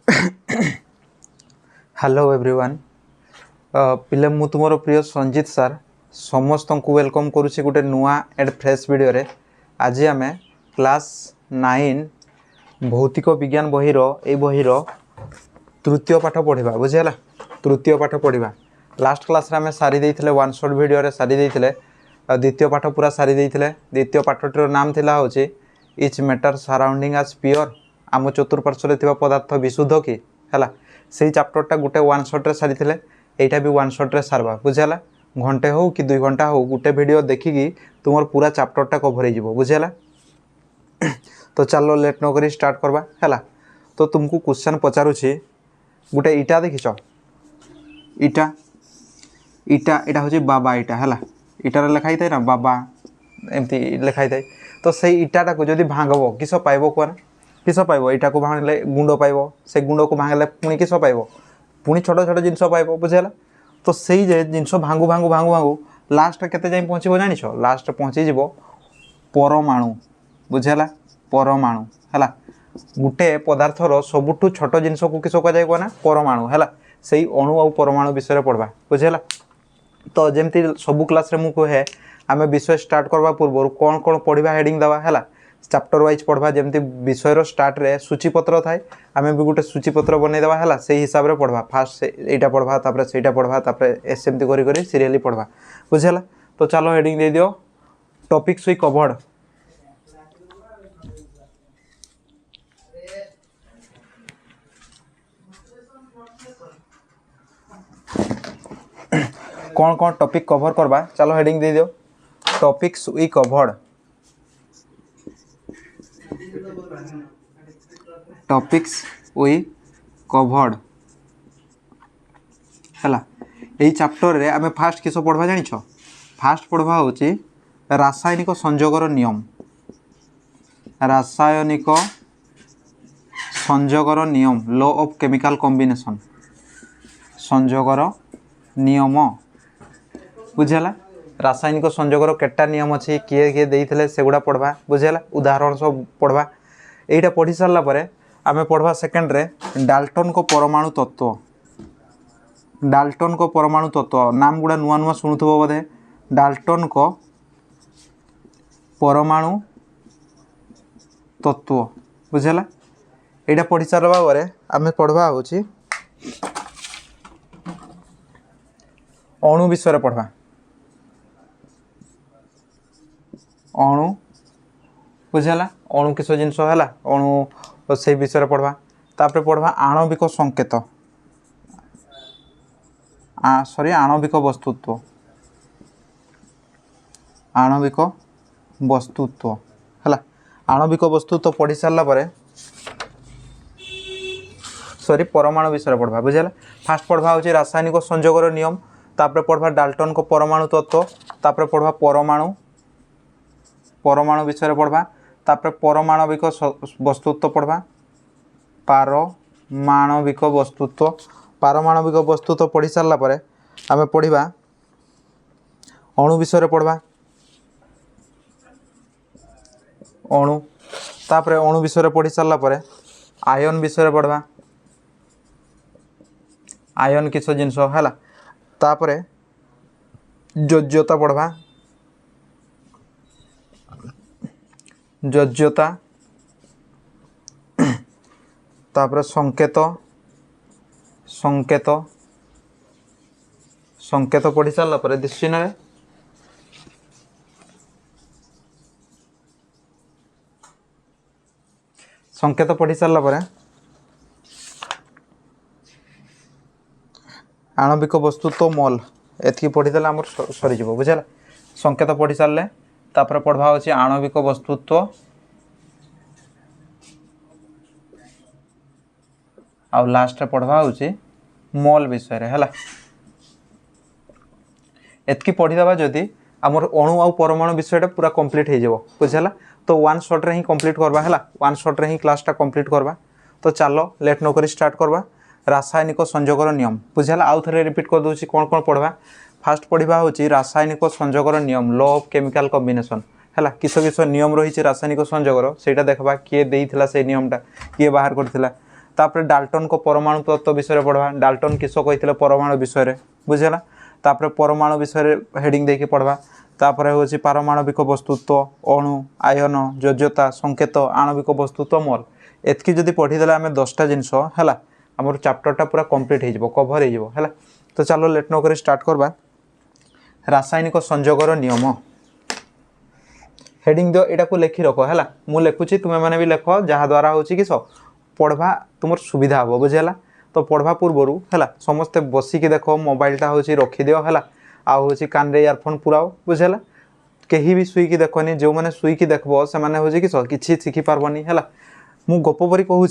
Hello everyone पिले मु तुमर प्रिय संजीत सर समस्त को वेलकम करुच्ची गोटे नुआ एंड फ्रेश वीडियो रे। आज आम क्लास 9 भौतिक विज्ञान बहिर ए बहिर तृतीय पाठ पढ़ा बुझेगा। तृतीय पाठ पढ़ा लास्ट क्लास रे आम सारी देइथिले वन शॉट वीडियो रे सारी देइथिले। द्वितीय पाठ पूरा सारी देइथिले। द्वितीय पाठटीर नाम थिला होची इच मैटर सराउंडिंग अस प्योर। आम चतुर्पार्श्व थिबा पदार्थ विशुद्ध कि हैला से चैप्टरटा गोटे वन शॉट रे सारी थिले। एटा भी वन शॉट रे सारबा बुझेला। घंटे हो कि 2 घंटा हो गोटे वीडियो देखिकी तुमर पूरा चैप्टरटा कवर हो बुझेला। तो चलो लेट न करी स्टार्ट करबा हैला। तो तुमको क्वेश्चन पचारुछि गोटे इटा देखिछ इटा इटा इटा होछि बाबा इटा हैला। इटार लिखाई थाए ना बाबा एमती लिखाई थाए। तो से इटाटा को जदि भांगबो किस पाइबो कोन किस पाइबो इटा को भांगले गुंड पाइबो। से गुंड को भांगले पुणी किस पाइबो पुणी छोट छोट जिनस पाइबो बुझेला। तो सेई जे जिनस भांगु भांगु भांगु भांगु लास्ट केते जाई पहुंचबो जानिछो लास्ट पहुंची जिवो परमाणु बुझेला। परमाणु हैला गुटे पदार्थर सबुठु छोट जिनस को किस कह जाय कोना परमाणु हैला। सेई अणु और परमाणु विषय पढ़वा बुझेला। तो जेमती सबु क्लास रे मु कहे आमे विषय स्टार्ट करबा पूर्व कौन कौन पढ़ा हेडिंग दवा हैला। चैप्टर वाइज पढ़वा जमती विषय स्टार्ट रे सूचीपत्र थाए आमे भी गोटे सूचीपत्र बनै दवा हैला। से हिसाब रे पढ़वा फास्ट एटा पढ़वा तापर सेटा पढ़वा तापर एसेमती करी करी सीरियली पढ़वा बुझेला। तो चलो हेडिंग दे दियो टॉपिक्स वी कवर्ड। कौन कौन टॉपिक कवर करबा चलो हेडिंग दे दियो topics we covered. Topics we covered हैला। एई चैप्टर रे आमे फास्ट किस पढ़वा जानिछ फास्ट पढ़वा होची रासायनिक संयोगर नियम। रासायनिक संयोगर नियम लॉ ऑफ केमिकल कॉम्बिनेशन संयोगर नियम बुझेला। रासायनिक संयोगर केटा नियम अच्छी किए किए देइथिले सेगुडा पढ़वा बुझेला। उदाहरण सब पढ़वा एटा पढ़ी सारला परे आमे पढ़वा सेकंड रे डाल्टन को परमाणु तत्व। डाल्टन को परमाणु तत्व नाम गुड़ा नुआ नुआ शुणुथबो बोधे। डाल्टन को परमाणु तत्व बुझेला। एटा पढ़ी सारबा परे आमे पढ़वा होची अणु विषय पढ़वा। अणु बुझेला अणु किस जिनस हैला अणु से विषय पढ़वा। तापर पढ़वा आणविक संकेत सॉरी आणविक वस्तुत्व। आणविक वस्तुत्व हैला। आणविक वस्तुत्व पढ़ी सारला परे सॉरी परमाणु विषय पढ़वा बुझेला। फास्ट पढ़वा होची रासायनिक संयोगर नियम तापर पढ़वा डाल्टन को परमाणु तत्व तापर पढ़वा परमाणु परमाणु विषय पढ़वा तापर परमाणविक वस्तुत्व पढ़वा। पारमाणविक वस्तुत्व पारमाणविक वस्तुत्व पढ़ी सारला परे आमे पढ़िबा अणु विषय पढ़वा। अणु तापर अणु विषय पढ़ी सारला परे आयन विषय पढ़वा। आयन किस जिनस हैला। तापरे योज्यता पढ़वा। योज्यता तापर संकेत संकेत संकेत पढ़ी सारला परे दिसचिन रे संकेत पढ़ी सारला परे आणविक वस्तुत्व मोल एतकी पढ़ी देला हमर सरी जीवो बुझला। संकेत पढ़ी सारले तापर पढ़वा होची आणविक वस्तुत्व आ लास्ट रे पढ़वा होची मोल विषय रे हैला। एतकी पढ़ी दबा जदी हमर अणु आ परमाणु विषयटा पूरा कंप्लीट हो जाबो बुझला। तो वन शॉट रे ही कंप्लीट करबा हैला। वन शॉट रे ही क्लासटा कंप्लीट करबा। तो चलो लेट न करी स्टार्ट करबा रासायनिक संयोगर नियम बुझला। आउ थरे रिपीट कर दोची कोन कोन पढ़वा। फास्ट पढ़ा होची रासायनिक संयोगर नियम लॉ ऑफ केमिकल कॉम्बिनेशन है किस किस नियम रही रासायनिक संयोगर से देखा किए देइथिला से नियमटा किए बाहर करथिला तापर डाल्टन को परमाणु तत्व विषय पढ़वा डाल्टन किस कही परमाणु विषय बुझेगा तापर परमाणु विषय हेडिंग देके पढ़वा तापर हूँ पारमाणविक वस्तुत्व अणु आयन योज्यता संकेत आणविक वस्तुत्व मोल एतकी जदि पढ़ीदे आम 10टा जिनस है आमर चैप्टरटा पूरा कंप्लीट हो कभर हो तो चलो लेट न कर स्टार्ट करवा रासायनिक संयोगर नियम हेडिंग दियो एटा को लिखि रख है मु लिखुची तुम्हें मैंने भी लिख जहाँद्वारा हूँ कि पढ़वा तुम सुविधा हम बुझेगा तो पढ़वा पूर्वर है समस्ते बसिकी देख मोबाइलटा हूँ रखिद है आउ कान इयरफोन पुराओ बुझेगा कहीं भी शुईकी देखनी जो मैंने शुईकी देखब से मैंने हूँ कि किसी शिखिपारबनी है मु गप परी कहूँ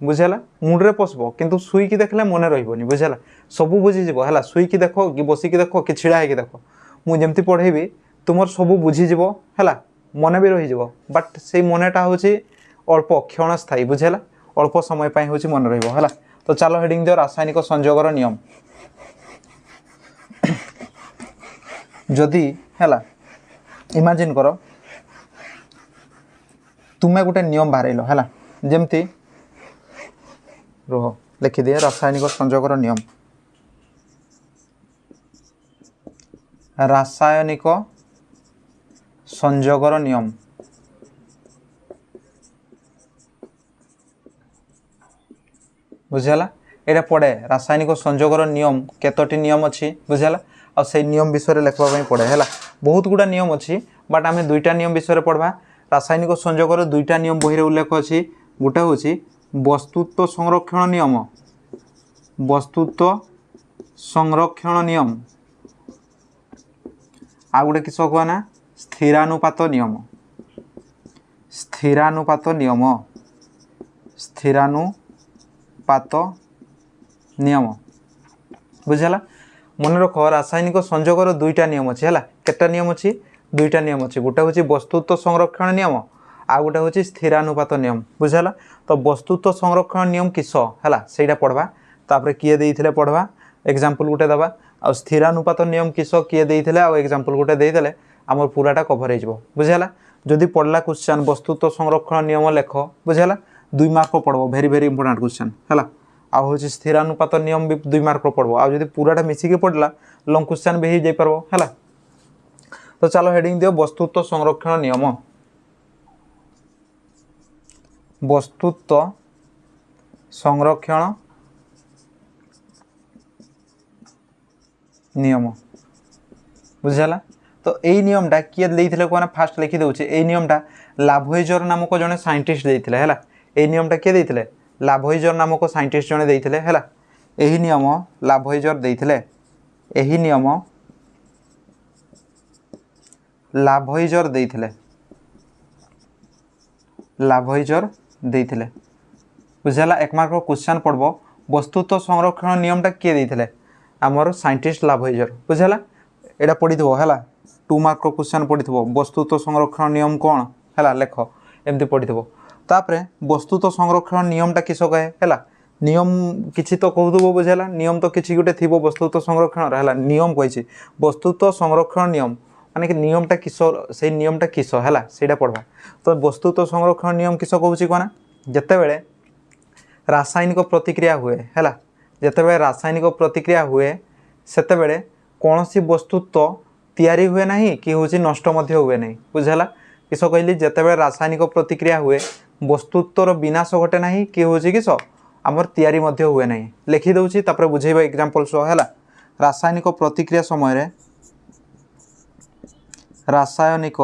बुझेगा मुंडे पशब किंतु शुईकी देखले मन रही बुझेगा सबू बुझीज है शुईकी देख कि बसिकी देख कि छिड़ा होगी देख मुझे पढ़ेबी तुम सबू बुझीज है मन भी रही बट से मनटा हूँ अल्प क्षणस्थायी बुझेगा अल्प समय पर हूँ मन रहा तो चलो हेडिंग दियो रासायनिक संयोगर नियम जदि है इमेजिन कर तुम्हें गोटे नियम बाहर है जमती रुह लिखिदिए रासायनिक संयोगर नियम रासायनिक संयोगर नियम बुझेगा यहाँ पढ़े रासायनिक संयोगर नियम केतोटी नियम अच्छी बुझेगा और से नियम विषय लिखवाई पड़े है बहुत गुड़ा नियम अच्छी बट आम 2टा नियम विषय पढ़वा रासायनिक संयोगर 2टा नियम बही उल्लेख अच्छी गोटे हूँ वस्तुत्व संरक्षण नियम वस्तुत्व संरक्षण नियम आ गोटे किस कह ना स्थिरानुपात नियम स्थिरानुपात नियम स्थिरानुपात नियम बुझेगा मन रख रासायनिक संयोगर 2टा नियम अच्छी है केटा नियम अच्छी 2टा नियम अच्छी गोटे हूँ वस्तुत्व संरक्षण नियम आ गोटे हूँ स्थिरानुपात नियम बुझेगा तो वस्तुत्व संरक्षण नियम किस है से पढ़वा तापर किए देते पढ़वा एग्जाम्पल गोटे दबा आ स्थिरानुपात नियम किस किए देते आ एग्जाम्पल गोटे देदेले आमर पूराटा कभर हो बुझेगा जदि पढ़ला क्वेश्चन वस्तुत्व संरक्षण नियम लेख बुझेगा 2 मार्क पढ़ो भेरी भेरी इंपोर्टाट क्वेश्चन है आ हूँ स्थिरानुपात नियम भी 2 मार्क पढ़ो आ जब पूराटा मिसिकी पढ़ला लंग क्वेश्चन भी हो पार है तो चलो हेडिंग दियो वस्तुत्व संरक्षण नियम वस्तुत्व संरक्षण नियम बुझेगा तो यही नियमटा किए देते कहना फास्ट लिखी दूसरे यही नियमटा लाभोइजर नामक जड़े साइंटिस्ट देते है यही नियमटा किए देते लाभोइजर नामक साइंटिस्ट जड़े देते है यही नियम लाभोइजर देते यही नियम लाभोइजर देते लाभोइजर देते बुझेगा 1 मार्क क्वेश्चन पढ़ब वस्तुत्व संरक्षण नियमटा किए देते आमर साइंटिस्ट लाभोइजर बुझेगा यहाँ पढ़ी है 2 मार्क क्वेश्चन पढ़ी वस्तुत्व संरक्षण नियम कौन है लेख एमती पढ़ी तापर वस्तुत्व संरक्षण नियमटा किस कहे है नियम किसी तो कहूब बुझेगा नियम तो किसी गोटे थी वस्तुत्व संरक्षण है नियम कही वस्तुत्व संरक्षण नियम माने कि नियमटा किस से नियमटा किस है से पढ़वा तो वस्तुत्व संरक्षण नियम किस कहूँ कहना जितेबले रासायनिक प्रतिक्रिया हुए है जितेबले रासायनिक प्रतिक्रिया हुए सेतेबले कौन सी वस्तुत्व तैयारी हुए ना कि हूँ नष्ट हुए ना बुझेगा किस कहली जितेबले रासायनिक प्रतिक्रिया हुए वस्तुत्वर विनाश घटे ना कि हूँ किस आमर तैयारी हुए ना लिखिदे तापर बुझेबा एग्जांपल सह है रासायनिक प्रतिक्रिया समय रासायनिक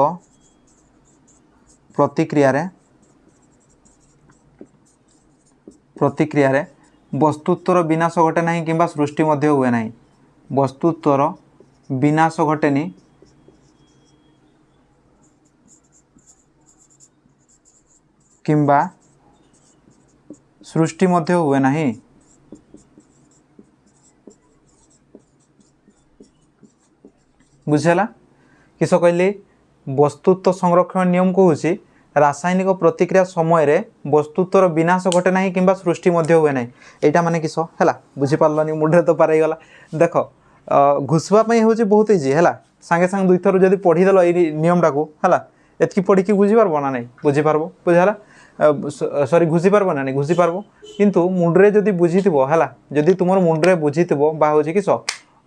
प्रतिक्रिया रे वस्तुत्वर विनाश घटे ना कि सृष्टि हुए ना वस्तुत्वर विनाश घटेनी किंबा सृष्टि हुए ना बुझेगा किस कहली वस्तुत्व संरक्षण नियम कहूँ रासायनिक प्रतिक्रिया समय वस्तुत्वर विनाश घटे ना कि सृष्टि हुए ना यहाँ माने किस है बुझीपारे मुंडे तो पारगला देख घुसवाई हूँ बहुत इजी है सांगे सांगे 2 थर जब पढ़ीदेल ये नियमटा को है एतकी पढ़ी बुझीपार ना नहीं बुझीपार बुझेगा सॉरी घुसी पारबो ना घुसी पारबो किंतु मुंडरे जदि बुझीथिबो हला जदि तुमर मुंडरे बुझीथिबो बा होची किस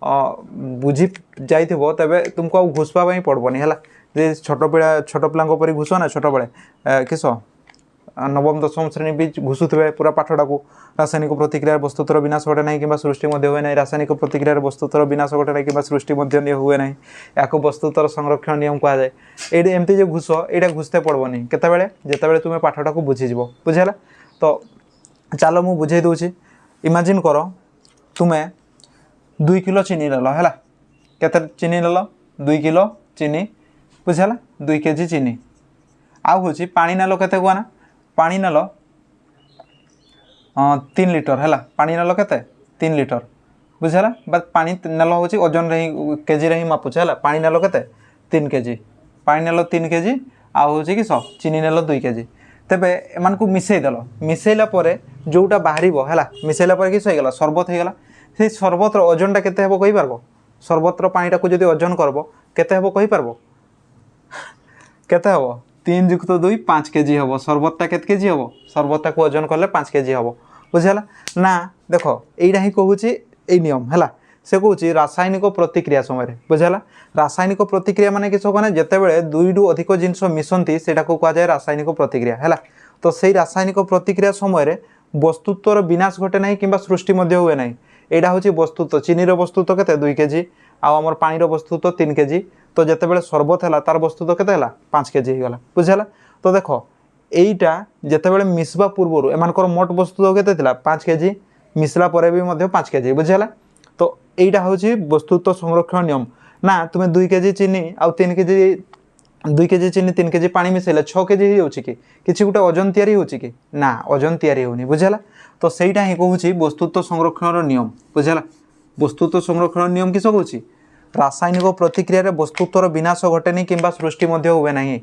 बुझी जाइथिबो तबे तुमको आ घुसबा पई पड़बोनी हला जे छोट पिलांको परि घुसो ना छोट बेले किस नवम दशम श्रेणी भी घुसुवे पूरा पाठटा को रासायनिक प्रतिक्रिया वस्तुतर विनाश घटे ना कि सृष्टि हुए ना रासायनिक प्रतिक्रिया वस्तुतर विनाश घटे ना कि सृष्टि हुए ना या वस्तुतर संरक्षण नियम कह जाए ये एमती जो घुस यहाँ घुसते पड़बनी केतबेले जितेबाला तुम्हें पाठटा को बुझीज बुझेगा तो चलो मु बुझे दूसरी इमेजिन कर तुम्हें 2 किलो चीनी नेल है केते चीनी नेल 2 किलो चीनी बुझेगा 2 केजी चीनी आउ हूँ पानी नेल केते कहना पानी नेल 3 लिटर है पानी नेल केते 3 लिटर बुझेगा बट पानी नेल हूँ ओजन रही केजी रे मापुचे है पानी नेल केते 3 केजी पानी नेल 3 केजी आउ हूँ कि चीनी नेल 2 केजी तेबे एमान को मिसेदेल मिसेला जोटा बाहर है मिसेला किस होगा सरबत होगा से सरबतर ओजनटा केते हेबो कहि पारबो सरबतर पानीटा को जदि ओजन करबो केते हेबो कहि पारबो केते हेबो 3 + 2 5 केजी हेबो सरबतटा केते केजी हेबो सरबतटा को ओजन करले 5 केजी हेबो बुझिला ना देखो एइडा ही कहूची ए नियम है से कहूँ रासायनिक प्रतिक्रिया समय बुझेगा रासायनिक प्रतिक्रिया माने किस कहना जितेबाला 2 रु अधिक जिनस मिशंती सेटा को कह जाए रासायनिक प्रतिक्रिया है तो सही रासायनिक प्रतिक्रिया समय वस्तुत्वर विनाश घटे ना कि सृष्टि हुए ना यहाँ हूँ वस्तुत्व चीनीर वस्तुत्व केते 2 केजी आमर पानीर वस्तुत्व 3 केजी तो जितेबाला सरबत है तार वस्तुत्व केते 5 केजी होगा बुझेगा तो देख यहीटा जितेबाला मिसवा पूर्व एमानकर मोट वस्तुत्व केते 5 केजी मिसला पर भी 5 केजी बुझेगा तो यहीटा हूँ वस्तुत्व संरक्षण नियम ना तुम्हें 2 केजी चीनी आउ 3 केजी 2 केजी चीनी 3 केजी पानी मिसेले 6 केजी हो कि गोटे ओजन तैयारी हो कि ना ओजन तैयारी होनी बुझेगा तो सहीटा ही कहूँ वस्तुत्व संरक्षण नियम बुझेगा वस्तुत्व संरक्षण नियम किस कहूँ रासायनिक प्रतिक्रिया वस्तुत्वर विनाश घटेनी कि सृष्टि हुए ना है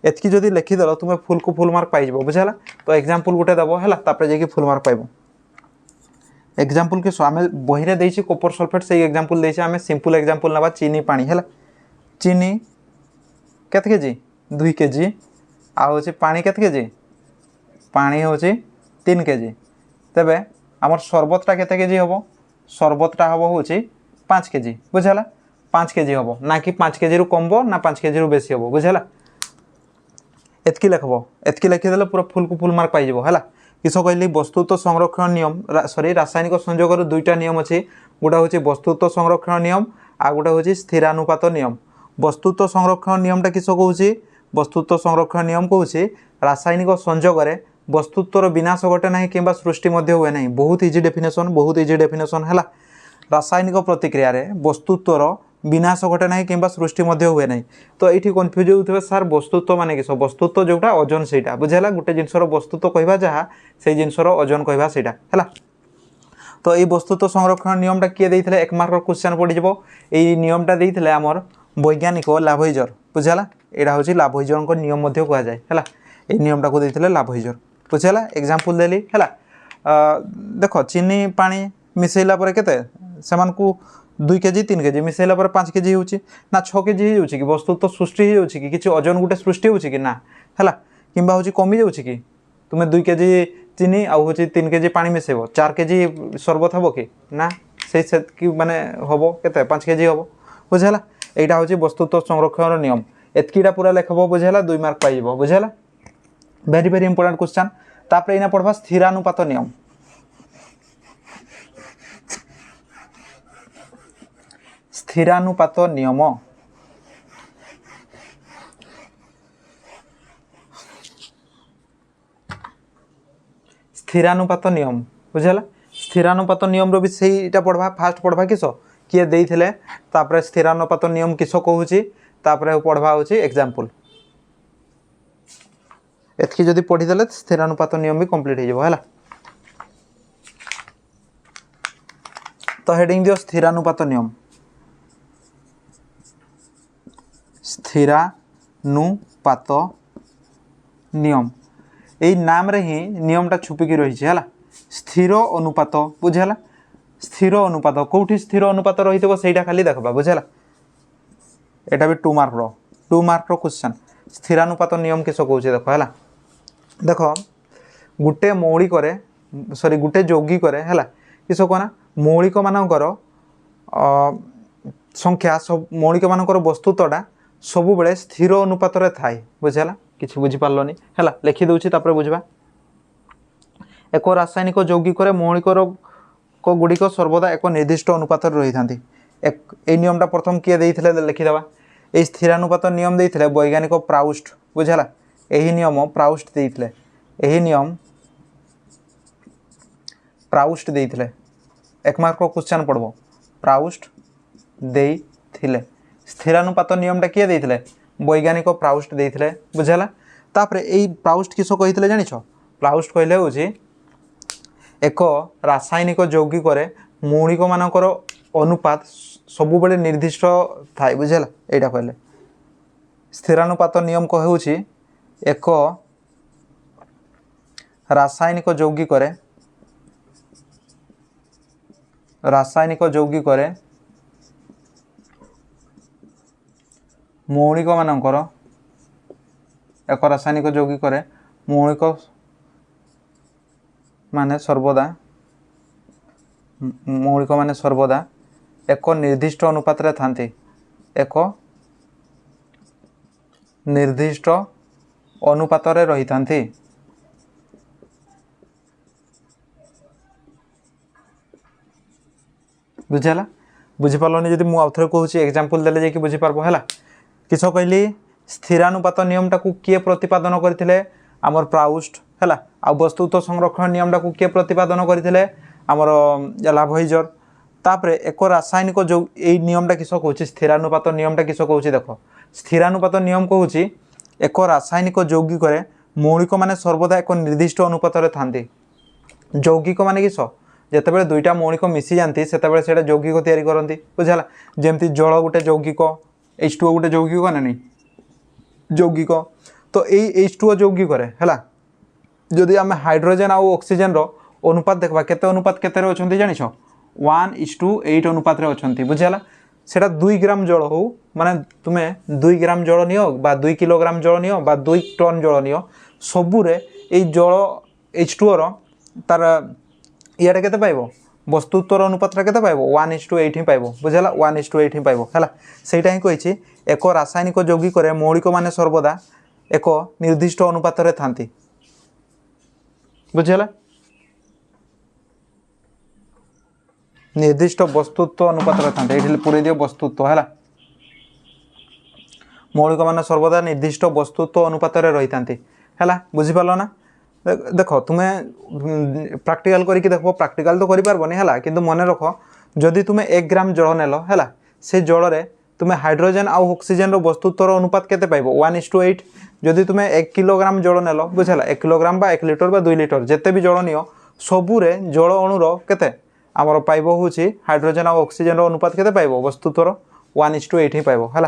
एतकी जदि लिखिदेल तुम्हें फुल को फुल मार्क पाइब बुझेगा तो एग्जाम्पल गोटे दब है जाकि फुल मार्क पाइब एग्जाम्पल किस आम बही में देसी कॉपर सल्फेट से एग्जाम्पल देसी आम सिंपल एग्जाम्पल ना चीनी पानी है चीनी केते केजी 2 केजी आउ पानी केते केजी पानी हूँ 3 केजी तेबे आमर सरबतटा केते केजी हम सरबतटा हम हूँ 5 केजी बुझेगा 5 केजी हम ना कि 5 केजी रु कम ना 5 केजी रु बेसी हम बुझेगा एतकी लिखब एतकी लिखिदेले पूरा फुल को फुल मार्क पाइब है किस कहली वस्तुत्व संरक्षण नियम सॉरी रासायनिक संयोगर 2टा नियम अच्छी गोटा हूँ वस्तुत्व संरक्षण नियम आ गोटे हूँ स्थिरानुपात नियम वस्तुत्व संरक्षण नियमटा किस कहूँ वस्तुत्व संरक्षण नियम कहूँ रासायनिक संयोगरे वस्तुत्वर विनाश घटे ना कि सृष्टि हुए ना बहुत इजी डेफिनेशन है रासायनिक प्रतिक्रिया वस्तुत्वर विनाश घटे ना कि सृष्टि हुए ना तो ये कन्फ्यूज होते सार वस्तुत्व माने किस वस्तुत्व जोटा ओजन से बुझेगा गोटे जिनसर वस्तुत्व कहवा जहाँ से जिनसर ओजन कहवा से है तो ये वस्तुत्व संरक्षण नियमटा किए देते 1 मार्क क्वेश्चन पड़ज ये नियमटा देते आमर वैज्ञानिक लाभोइजर बुझेगा यहाँ हूँ लाभोइजर नियम कह जाए है ये नियमटा को देते लाभोइजर बुझेगा एग्जाम्पल देली है देख चीनी पानी मिसेला केते सेमान को 2 केजी 3 केजी मिसेला 5 केजी हो ना 6 केजी हो कि वस्तुत्व सृष्टि हो कि ओजन गोटे सृष्टि हो कि ना है कि हूँ कमी जाऊँ कि तुम्हें 2 केजी चीनी आउ हूँ 3 केजी पानी मिसेब 4 केजी सरबत हम कि ना से माने हम के 5 केजी हम बुझेगा यहाँ हूँ वस्तुत्व संरक्षण नियम एतकीटा पूरा लिखब बुझेगा 2 मार्क पाइब बुझेगा वेरी वेरी इंपोर्टेंट क्वेश्चन तापर एना पढ़वा स्थिरानुपात नियम स्थिरानुपात नियम स्थिरानुपात नियम बुझेगा स्थिरानुपात नियम रो भी सहीटा पढ़वा फास्ट पढ़वा किस किए देइथिले तापर स्थिरानुपात नियम किस कहूँ तापर पढ़वा हूँ एग्जाम्पल एतकी जदि पढ़ीदेले स्थिरानुपात नियम भी कंप्लीट हो है तो हेडिंग दियो स्थिरानुपात नियम स्थिरानुपात नियम यही नाम रे ही नियमटा छुपिकी रही है स्थिर अनुपात बुझेगा स्थिर अनुपात कौटी स्थिर अनुपात रही है खाली देखा बुझेगा यहाँ भी 2 मार्क रो क्वेश्चन स्थिरानुपात नियम किस कहूँ देख है देख गोटे मौलिक सॉरी गोटे यौगिक है किस कहना मौलिक मानकर संख्या सब मौलिक मानकर वस्तुत्वटा सब बेले स्थिर अनुपात थाए बुझेगा किसी बुझीपारलनि है लिखिदे बुझा एक रासायनिक यौगिक मौलिक गुड़िक सर्वदा एक निर्दिष्ट अनुपात रही था ए नियमटा प्रथम किए लिखिदे ये स्थिरानुपात नियम देते वैज्ञानिक प्राउस्ट बुझेगा यही नियम प्राउस्ट देते यही नियम प्राउस्ट देते एक मार्क क्वेश्चन पड़ब प्राउस्ट देते स्थिरानुपात नियमटा किए देते वैज्ञानिक प्राउस्ट देते बुझेगा तापर यही प्राउस्ट किस कही जान प्राउस्ट कहले हूँ एक रासायनिक यौगिक मौलिक मानकर अनुपात सब बेले निर्दिष्ट थाए बुझेगा यहाँ कहले स्थिरानुपात नियम कहूँ एक रासायनिक यौगिक मौलिक मानकर एक रासायनिक यौगिक मौलिक माने सर्वदा एक निर्दिष्ट अनुपात रे थांती एक निर्दिष्ट अनुपात रे रही थांती बुझेगा बुझीपारे जदि मुझे आउथरे कहूँ एग्जांपल देले जाकि बुझीपार है किस कहली स्थिरानुपात नियमटा को किए प्रतिपादन करते आमर प्राउस्ट है आ वस्तुत्व संरक्षण नियमटा को किए प्रतिपादन करते आमर लाभइजर तापर एक रासायनिक जो यही नियमटा किस कहूँ स्थिरानुपात नियमटा किस कहूँ देख स्थिरानुपात नियम कहूँ एक रासायनिक यौगिक मौलिक माने सर्वदा एक निर्दिष्ट अनुपात थांती यौगिक माने किस जितेबाला दुईटा मौलिक मिसी जाती से यौगिक तैयारी करती बुझेगा जमती जल गोटे यौगिक H2O गोटे यौगिक ना नहीं यौगिक तो यही H2O यौगिक है जदि आम हाइड्रोजेन आउ ऑक्सीजन रो अनुपात देखा केते अनुपात केते अच्छा जान 1:8 अनुपात अच्छा बुझेगा सेटा 2 ग्राम जल हो माने तुम्हें 2 ग्राम जल नियो बा 2 किलोग्राम जल नियो बा 2 टन जल नियो सबुरे ये जल H2O रो तार इटा के पाइब वस्तुत्वर अनुपात के पाइब 1:8 ही पाइब बुझेगा 1:8 ही पाइब है सहीटा ही कही एक रासायनिक यौगिक मौलिक माने सर्वदा एक निर्दिष्ट अनुपात थांती बुझेगा निर्दिष्ट वस्तुत्व अनुपात था ये पूरे दियो वस्तुत्व है मौलिक मान सर्वदा निर्दिष्ट वस्तुत्व अनुपात रही था है बुझीपार ना देख तुम्हें प्रैक्टिकल करके देख प्रैक्टिकल तो करें है कि मन रख जदि तुम्हें 1 ग्राम जल नेल है से जल रे तुम्हें हाइड्रोजेन आउ ऑक्सीजन वस्तुत्वर अनुपात केते पाइब 1:8 जदि तुम्हें 1 किलोग्राम जल नेल बुझेगा 1 किलोग्राम बा 1 लिटर बा 2 लिटर जिते भी जल नियो सबुरे जल अणुर केते आमर पाइब हूँ हाइड्रोजेन और ऑक्सीजन अनुपात केते पाइब वस्तुत्वर 1:8 ही पाइब है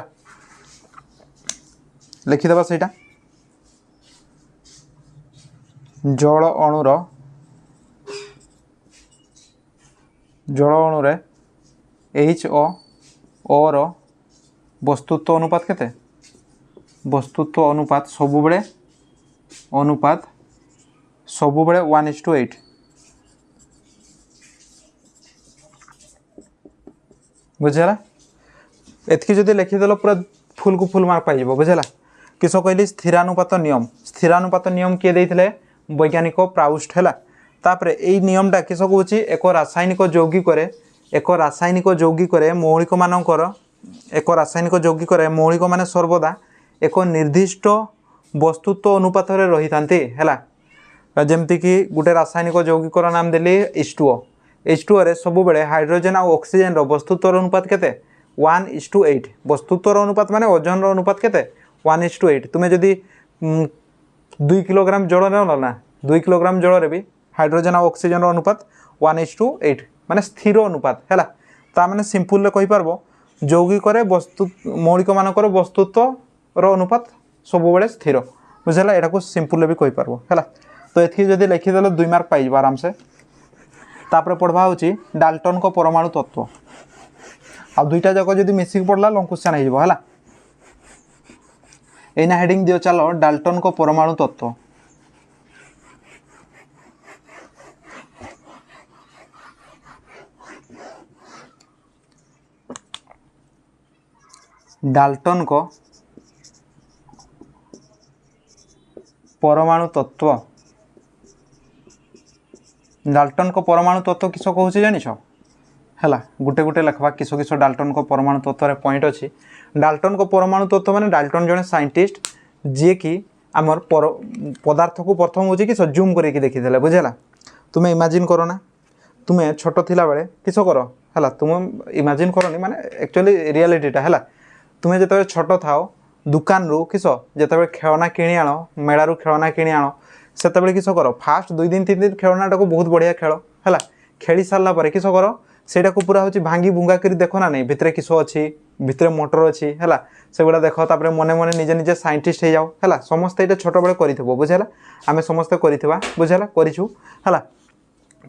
लिखिदेवा सेटा जल अणुरे HO रो वस्तुत्व अनुपात केते वस्तुत्व अनुपात सबुबेले 1:8 बुझेगा एतकी जदि लिखिदेल पूरा फुल को फुल मार्क पाइज बुझेगा किस कहली स्थिरानुपात नियम किए देते वैज्ञानिक प्राउस्ट है तापर यही नियमटा किस कहूँ एक रासायनिक यौगिक मौलिक मानकर एक रासायनिक यौगिक मौलिक माने सर्वदा एक निर्दिष्ट वस्तुत्व अनुपात रही था है जमती कि गोटे रासायनिक यौगिक नाम देली H2O रे सब बेले हाइड्रोजेन और ऑक्सीजन वस्तुत्वर अनुपात केते 1:8 वस्तुत्वर अनुपात माने ओजन अनुपात केते 1:8 तुम्हें जदि 2 किलोग्राम जल नेल ना 2 किलोग्राम जल रे भी हाइड्रोजेन और ऑक्सीजन अनुपात 1:8 माने स्थिर अनुपात है ताने सिंपल कही पारबो यौगिक वस्तु मौलिक मानकर वस्तुत्वर अनुपात सब बेले स्थिर बुझेगा यहाँ को सिंपल भी कही पारबो है तो ये जदि लिखिदेल 2 मार्क पाइब आराम से तापर पढ़वा हूँ डाल्टन को परमाणु तत्व आ दुईटा जाक जब मिसिक पढ़ला लंग क्वेश्चन है एना हेडिंग दियो चलो डाल्टन को परमाणु तत्व डाल्टन को परमाणु तत्व डाल्टन को परमाणु तत्व किस कहूँ जानिछ है गोटे गोटे लिखवा किस किस डाल्टन को परमाणु तत्व पॉइंट अच्छी डाल्टन को परमाणु तत्व माने डाल्टन जड़े साइंटिस्ट जी कि आमर पदार्थ को प्रथम हूँ कि जूम करके देखी बुझेगा तुम्हें इमेजिन करो ना तुम्हें छोट थिला बेले किस कर है तुम इमेजिन करनी माने एक्चुअली रियलिटीटा है तुम्हें जिते छोट थाओ दुकान रू किस जिते खेलना किणी आण मेलारू खेलना किणी आण से किस कर फास्ट 2 दिन 3 दिन खेलनाटा को बहुत बढ़िया खेल है खेली सारा पर किस कर सेटा को पूरा हूँ भांगी भुंगा कर देख ना नहीं भितर किस अच्छी भितर मोटर अच्छी है से गुड़ा देख तापर मने मने निजे निजे साइंटिस्ट हो जाओ है समस्ते ये छोट बड़े कर बुझेगा आम समस्ते करवा बुझेगा करूँ है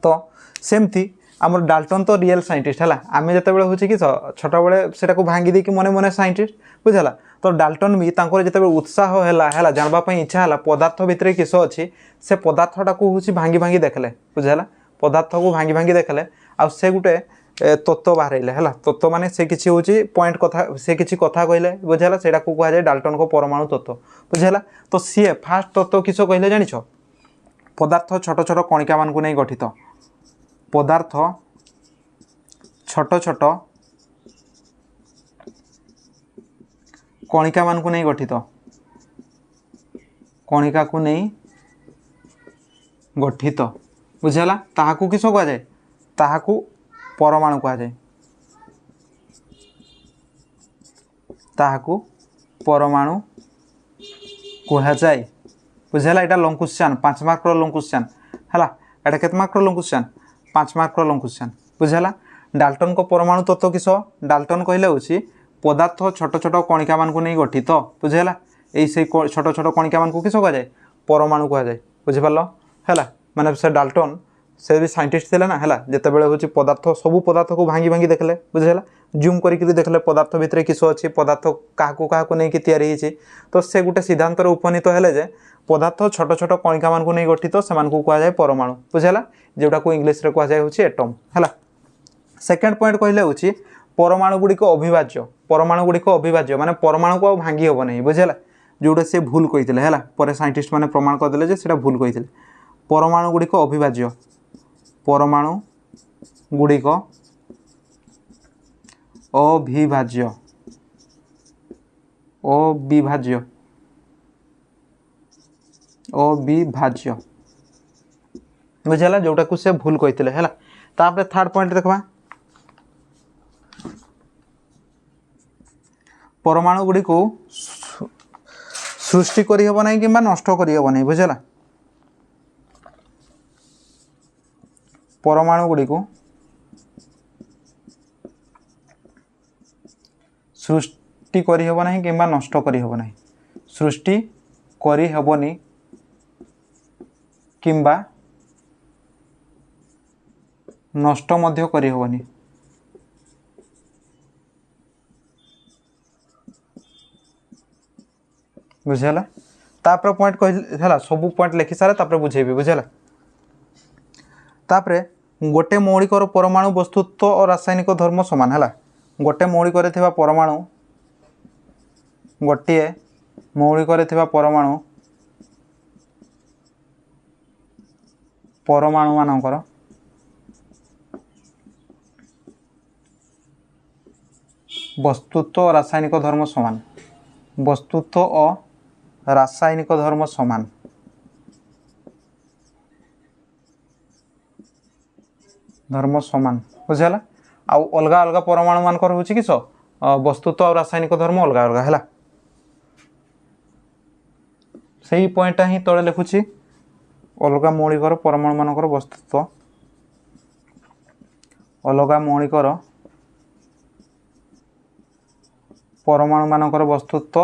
तो सेमती आमर डाल्टन तो रियल साइंटिस्ट है आम जिते हूँ कि छोट बड़े से भांगी देकी मने मने साइंटिस्ट बुझेगा तो डाल्टन भी जिते उत्साह है जानवाई इच्छा है पदार्थ भितर किस अच्छी से पदार्थटा को हूँ भांगी भांगी देखले बुझेगा पदार्थ को भांगी भांगी देखले आ से गोटे तत्व बाहर है तत्व माने से किसी हूँ पॉइंट कथा से किसी कथा कहले बुझेगा से कहुए डाल्टन को परमाणु तत्व बुझेगा तो सी फास्ट तत्व किस कहले जानिछ पदार्थ छोट छोट कणिका मान नहीं गठित पदार्थ छोट छोट कणिका मान नहीं गठित कणिका को नहीं गठित बुझेगा ताहाकू किस कह जाए ताहाकू परमाणु कह जाए ताहाकू परमाणु कह जाए बुझेगा यहाँ long question 5 mark long question है यहाँ केत mark long question 5 mark long question बुझेगा डाल्टन को परमाणु तत्व किस डाल्टन कहले हूँ पदार्थ छोट छोट कणिका मान नहीं गठित बुझेगा यही छोट छोट कणिका मान किस कह जाए परमाणु कह जाए बुझिपार है माने से डाल्टन से भी साइंटिस्ट थे ना है जिते बड़े हूँ पदार्थ सबू पदार्थ को भांगी भांगी देखले बुझेगा जूम करके देखले पदार्थ भितर किस अच्छी पदार्थ क्या नहीं कि तो से गोटे सिद्धांत उपनीत है जे पदार्थ छोट छोट कणिका मान नहीं गठित से कहुए परमाणु बुझेगा जोटा को इंग्लीश रे कहुए हूँ एटम है सेकेंड पॉइंट कहले हूँ परमाणु गुड़िक अविभाज्य परमाणु गुड़िक अविभाज्य माने परमाणु को भांगी हम नहीं बुझेगा जोटा से भूल कही है पर साइंटिस्ट मैंने प्रमाण करदे से भूल कही परमाणु गुड़िक अविभाज्य परमाणु गुड़िक अविभाज्य अविभाज्य अविभाज्य बुझेगा जोटा को से भूल कही है थर्ड पॉइंट देखा परमाणु गुड़ी को सृष्टि करहब ना कि नष्ट करहब ना बुझेगा परमाणु गुड़ी को सृष्टि करहब ना कि नष्ट करहब ना सृष्टि करहबनी किंबा नष्ट मध्य करहबनी बुझेगा तापर पॉइंट कह सब पॉइंट लिखि सारे तापर बुझेबी बुझेगा तापर गोटे मौलिकर परमाणु वस्तुत्व और रासायनिक धर्म समान है गोटे मौलिकर थिबा परमाणु गोटे मौलिकर थिबा परमाणु परमाणु मानकर वस्तुत्व और रासायनिक धर्म समान वस्तुत्व और रासायनिक धर्म समान धर्म समान बुझेगा आउ अलग अलग परमाणु मानकर हूँ किस वस्तुत्व और रासायनिक धर्म अलग अलग है सही पॉइंटा ही तले लिखुची अलग मौलिकर परमाणु मानकर वस्तुत्व अलग मौलिकर परमाणु मानकर वस्तुत्व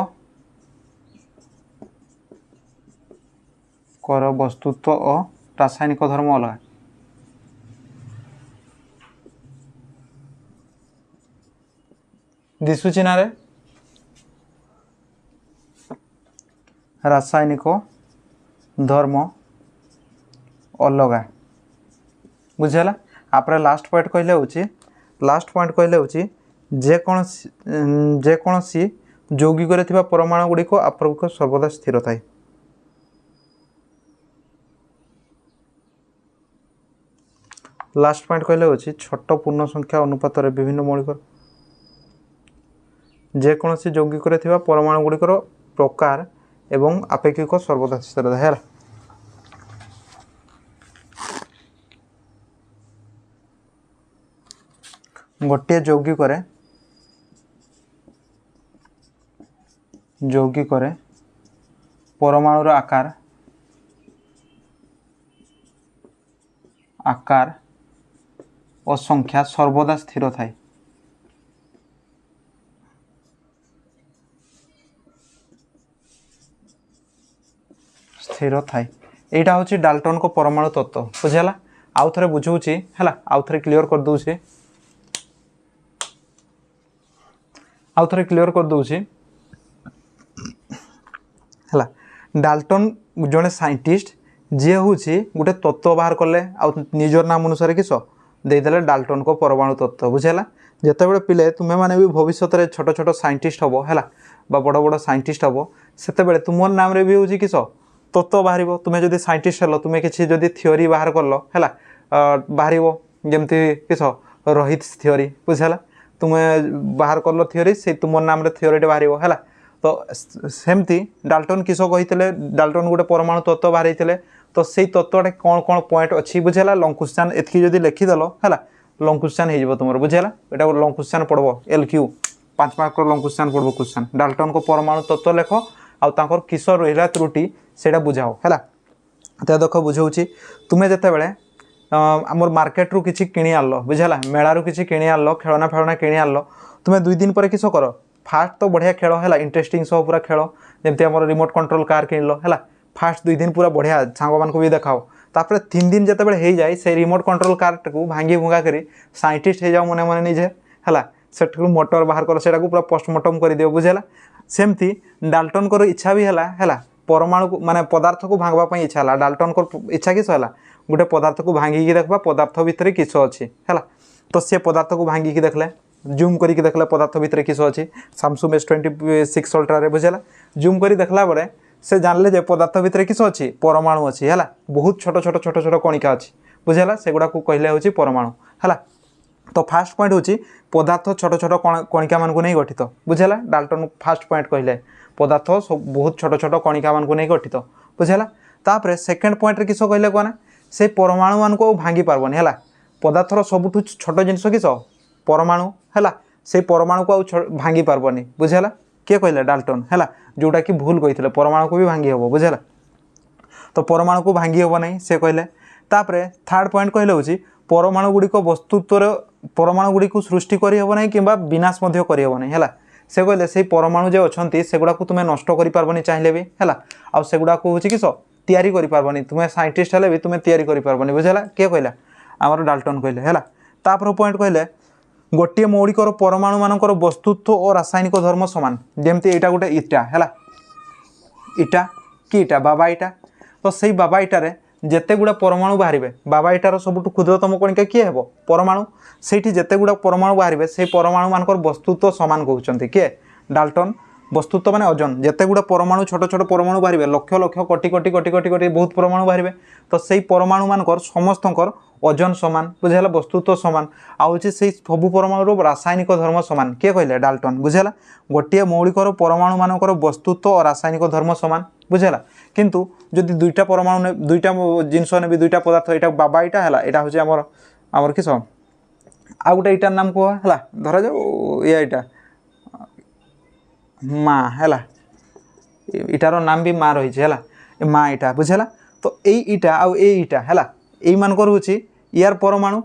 और रासायनिक धर्म अलग दिशुची ना रे रासायनिक धर्म अलग बुझेगा आपरे लास्ट पॉइंट कहले हूँ जेकोसी ଯୌଗିକ रे थिबा परमाणु गुडी को अपरक सर्वदा स्थिर थाए। लास्ट पॉइंट कहले होछि छोट पूर्ण संख्या अनुपात रे विभिन्न मौलिक जे कोनोसी यौगिक रे थिबा परमाणु गुडिकर प्रकार एवं आपेक्षिक सर्वदा स्थिर थाए। गोटे यौगिक रे परमाणुर आकार और संख्या सर्वदा स्थिर थाए। स्थिर थाए एटा होची डाल्टन को परमाणु तत्व बुझेला। आउ थरे बुझौची हैला, आउ थरे क्लियर कर दउची, आउ थरे क्लियर कर दउची हैला। डाल्टन जने साइंटिस्ट जे होची गोटे तत्व बाहर करले आ निजर नाम अनुसार किस देदेले डाल्टन को परमाणु तत्व बुझेला। जेतेबेले पिले तुमे माने भी भविष्य रे छोट छोट साइंटिस्ट हबो हैला बा बड़ बड़ साइंटिस्ट हबो, सेतेबेले तुमर नाम रे भी होची किस तत्व बाहरिबो। तुमे जदि साइंटिस्ट हलो, तुमे किछि जदि थ्योरी बाहर करलो हैला बाहरिबो, जेमति किस रोहित थ्योरी बुझेला। तुमे बाहर करलो थ्योरी, से तुमर नाम रे थ्योरी बाहरिबो हैला। तो सेमती डाल्टन किस कहितले, डाल्टन गोटे परमाणु तत्व बाहरितले। तो सेई तत्वटे कोन कोन पॉइंट अछि बुझेला, लॉन्ग क्वेश्चन एतकी जदि लिखि दलो हैला, लॉन्ग क्वेश्चन हे जिवो तुमर बुझेला। एटा लॉन्ग क्वेश्चन पढबो, एलक्यू 5 मार्क रो लॉन्ग क्वेश्चन पढबो। क्वेश्चन डाल्टन को परमाणु तत्व लेखो आ तांकर किस रहिला त्रुटि सेटा बुझाओ हैला। त देखो बुझौची, तुमे जते बेले हमर मार्केट रु किछि किनि आलो बुझेला, मेळा रु किछि किनि आलो, खेळना फेळना किनि आलो, तुमे 2 दिन पर किस करो फास्ट तो बढ़िया खेल हैला, इंटरेस्टिंग सो पूरा खेल, जेमति हमर रिमोट कंट्रोल कार किनलो हैला। फास्ट 2 दिन पूरा बढ़िया सांग मान को भी देखाओ, तापर 3 दिन जते बेले हे जाय से रिमोट कंट्रोल कार को भांगी भुंगा करी साइंटिस्ट हे जाओ मने मने निजे हैला, सेठू मोटर बाहर कर सेटा को पूरा पोस्टमार्टम कर दियो बुझेला। सेमती डाल्टन को इच्छा भी हैला परमाणु को माने पदार्थ को भांगवा पई इच्छा हैला। डाल्टन को इच्छा किस हैला, गोटे पदार्थ को भांगी की देखबा पदार्थ भितर किस अछि हैला। तो से पदार्थ को भांगी की देखले, जूम करी की देखले पदार्थ भितर किस अछि, सैमसंग S26 अल्ट्रा रे बुझेला। जूम करी देखला बरे से जानले जे पदार्थ भितर किस अछि, परमाणु अछि हैला। बहुत छोट छोट छोट छोट कणिका अछि बुझेला, सेगुडा को कहले होछि परमाणु हैला। तो फास्ट पॉइंट होछि पदार्थ छोट छोट कणिका मान को नै गठित बुझेला। डाल्टन फास्ट पॉइंट कहले पदार्थ बहुत छोट छोट कणिका मान को नै गठित बुझेला। तापरे सेकंड पॉइंट रे किस कहले कोना, से परमाणु मान को भांगी पारबनी हैला। पदार्थर सबुठु छोट जिनिस किस परमाणु हैला, से परमाणु को भांगी पारबनी बुझेला। के कहले डाल्टन हैला, जोटा कि भूल कहितले परमाणु को भी भांगी हबो बुझेला। तो परमाणु को भांगी हबो नै से कहले। तापरे थर्ड पॉइंट कहले होछि परमाणु गुडी को वस्तुत्वर परमाणु गुडी को सृष्टि करि हबो नै किबा विनाश मध्य करि हबो नै हैला। से कहले से परमाणु जे अछंती सेगुडा को तुमे नष्ट करि पारबनी चाहिले भी हैला, आ सेगुडा को होछि किस तयारी करि पारबनी, तुमे साइंटिस्ट हले भी तुमे तयारी करि पारबनी बुझेला। के कहला, हमर डाल्टन कहले हैला। तापर पॉइंट कहले गोटे मौलिकर परमाणु मानकर वस्तुत्व और रासायनिक धर्म समान, जेमती एटा गोटे इटा हैला, इटा कि इटा बाबा इटा। तो सेई बाबा इटा रे जेते गुडा परमाणु बाहरिबे, बाबा इटार सबुठु क्षुद्रतम कणिका किए हेबो परमाणु। सेठी जेते गुडा परमाणु बाहरिबे सेई परमाणु मानकर वस्तुत्व समान कहउचंती के डाल्टन। वस्तुत्व माने ओजन, जेते गुडा परमाणु छोट छोट परमाणु बाहरिबे, लक्ष लक्ष कोटि कोटि कोटि कोटि कोटि बहुत परमाणु बाहरिबे, तो सेई परमाणु मानकर समस्तंकर ओजन समान बुझेला, वस्तुत्व समान। आ होछि सेई सबु परमाणु रो रासायनिक धर्म समान। के कहले डाल्टन बुझेला। गोटे मौलिकर परमाणु मानकर वस्तुत्व और रासायनिक धर्म समान बुझेला। किंतु जदि दुईटा परमाणु ने दुईटा जिंस ने भी दुईटा पदार्थ, एटा बाबा इटा हैला, एटा होछि हमर किस आ गोटे इटार नाम को हैला, धरा जाऊ या इटा मा हैला, इटार नाम भी मा रही हैला, मा इटा बुझेला। तो एई इटा आ एई इटा हैला, एई मानकर होछि यार परमाणु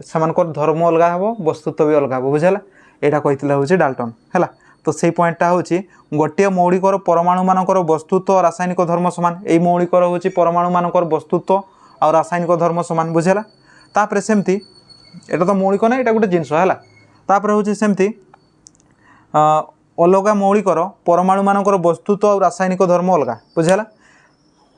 समानकर धर्म अलगा हबो, वस्तुत्व भी अलगा हबो बुझेला। एटा कहितला होछि डाल्टन हैला। तो सेई पॉइंटटा होछि गोटे मौलिकर परमाणु मानकर वस्तुत्व और रासायनिक धर्म समान। एई मौलिकर होछि परमाणु मानकर वस्तुत्व और रासायनिक धर्म समान बुझेला। तापरे सेमती एटा तो मौलिक ना, एटा गोटे जिंस हैला। तापरे होछि सेमती अलगा मौलिकर परमाणु मानकर वस्तुत्व और रासायनिक धर्म अलगा बुझेला।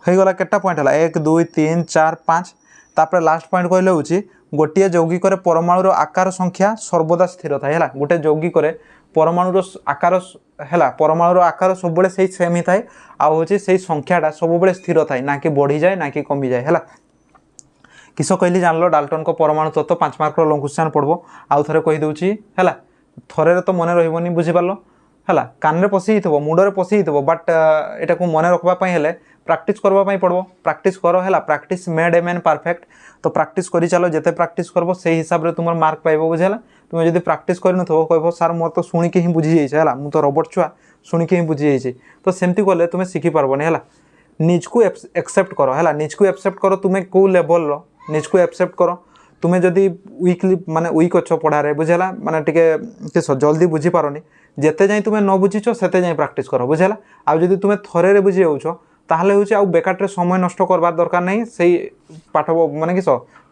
हो गला केटा पॉइंट हला 1 2 3 4 5। तापरे लास्ट पॉइंट कहले होछि गोटे यौगिक रे परमाणु रो आकार संख्या सर्वदा स्थिर थाए हैला। गोटे यौगिक रे परमाणुर आकार है परमाणुर आकार सब से सेम ही थाए आउ से संख्याटा सब स्थिर थाए ना कि बढ़ी जाए ना कि कमी जाए है किस कहली जान लो डाल्टन को परमाणु तत्व 5 मार्क लॉन्ग क्वेश्चन पढ़बो आउ थे कहीदे है थरे तो मन रही बुझीपार है कान में पशि मुंडे पशि बट यहाँ को मन रखापी हेले प्रैक्टिस करवाई पड़ो प्रैक्टिस कर है practice made a man perfect तो प्रैक्टिस कर चलो जिते प्रैक्टिस करबो से हिसाब से तुम मार्क पाइब बुझेगा तुम जब प्रैक्टिस कर कह सर मोर तो शुणिकी ही बुझी जाइए है मुझे रोबोट छुआ शुणिकी ही बुझी जाइए तो सेमती कले तुम शिखिपारबनी है निज को एक्सेप्ट कर है निज को एक्सेप्ट कर तुम्हें कौ लेवल निज को एक्सेप्ट कर तुम्हें जदि वीकली माने वीक अच्छ पढ़ारे बुझेगा माने टिके जल्दी बुझी पारनी जिते जाए तुम्हें न बुझीच से जाए प्रैक्टिस कर बुझेगा आउ जदि तुम्हें थरे बुझी जाऊछ ताहले होचे आउ बेकार समय नष्ट करबार दरकार नहीं से पाठ माने किस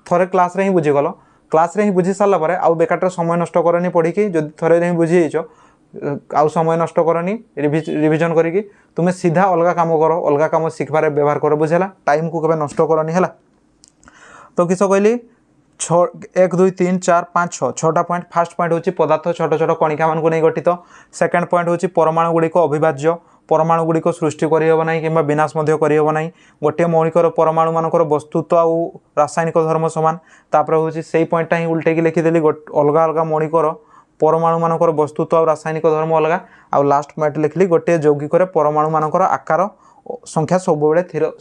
थरे क्लास रे ही बुझीगल क्लास रे ही बुझी सारा पर आउ बेकार समय नष्ट करनी पढ़ी जब थरे ही बुझी जाइछ आउ समय नष्ट करनी रिविजन करी तुम्हें सीधा अलग काम कर अलग काम शिखबार व्यवहार कर बुझेगा टाइम को कभी नष्ट करनी है तो किस कहली 1 2 3 4 5 6 6टा पॉइंट फास्ट पॉइंट होची पदार्थ छोट छोट कणिका मान को नहीं गठित सेकंड पॉइंट होची परमाणु गुड़िक अविभाज्य परमाणु गुड़िक सृष्टि करहब ना कि विनाश करहब ना गोटे मौलिकर परमाणु मानकर वस्तुत्व आउ रासायनिक धर्म सामान तापर होची से पॉइंटा ही उल्टे लिखिदेली अलग अलग मौलिकर परमाणु मानकर वस्तुत्व आउ रासायनिक धर्म अलग आउ लास्ट पॉइंट लिखली गोटे यौगिक परमाणु मानकर आकार संख्या सब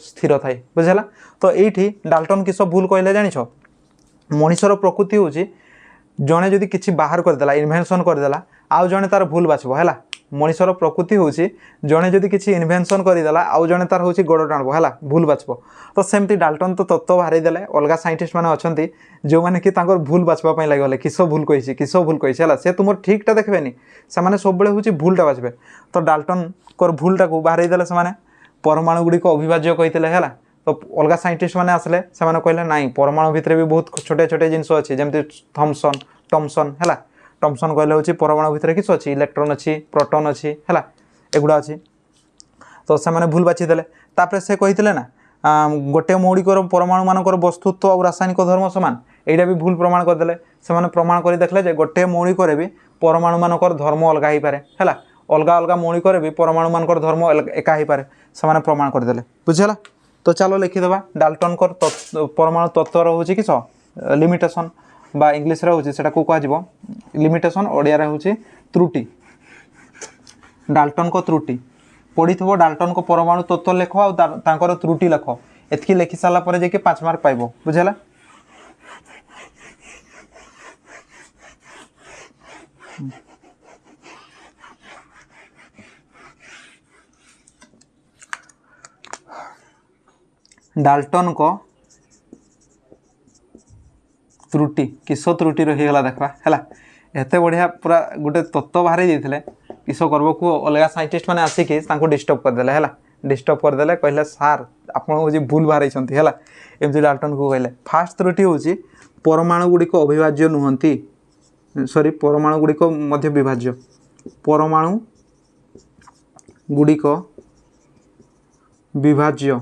स्थिर थाए बुझेगा तो ये डाल्टन किस भूल कहले जानिछ मनीषर प्रकृति हूँ जड़े जदि किसी बाहर करदेला इन्वेंशन करदेला आउ जड़े तार भूल बाछब है मनीषर प्रकृति हूँ जड़े जदि किसी इन्वेंशन करदेला आउ जड़े तार हूँ गोड़ टाणब है भूल बाछब तो सेमती डाल्टन तो तत्व बाहरी देले अलग साइंटिस्ट मैंने अच्छा जो मैंने कि भूल बाछवाई लगे किस भूल कही किस भूल कही है सी तुम ठीकटा देखबेनि से सब हूँ भूलटा बाछबे तो डाल्टन को भूलटा को बाहरी देले से परमाणु गुड़िक अविभाज्य कहते है तो अलग साइंटिस्ट मैंने आसले से कहले नाई परमाणु भितर भी बहुत छोटे छोटे जिनस अच्छी जमी थॉमसन टॉमसन है टॉमसन कहले हूँ परमाणु भितर किस अच्छी इलेक्ट्रॉन अच्छी प्रोटॉन अच्छी है एगुड़ा अच्छी तो से भूल बाछीदे तापर से कहते ना गोटे मौलिकर परमाणु मानकर वस्तुत्व और रासायनिक धर्म सामान यहाँ भी भूल प्रमाण करदे से प्रमाण कर देखले गोटे मौलिकर भी परमाणु मानकर धर्म अलग हो पाए है अलग अलग मौलिकर भी परमाणु मानकर धर्म एका हो पाए से प्रमाण करदे बुझेगा तो चलो लिखिदेवा डाल्टन परमाणु तत्वर हूँ किस लिमिटेशन बा इंग्लिश रे हूँ से कह लिमिटेशन ओडिया हूँ त्रुटि डाल्टन को त्रुटि पढ़ी थो डाल्टन को परमाणु तत्व लेख आर त्रुटि लेख एतकी लिखि सारापर जाकि 5 मार्क पाइब बुझेगा डाल्टन को त्रुटि किस त्रुटि रहीगला देखा है एत बढ़िया पूरा गोटे तत्व बाहरी जाते किस करब को अलग साइंटिस्ट मैंने आसिक डिस्टर्ब करदे है डिस्टर्ब करदे कहले सार आप भूल बाहर है एमती डाल्टन को कहले फास्ट त्रुटि हूँ परमाणु गुड़िक अविभाज्य नुहति सॉरी परमाणु गुड़िक मध्य विभाज्य परमाणु गुड़िक विभाज्य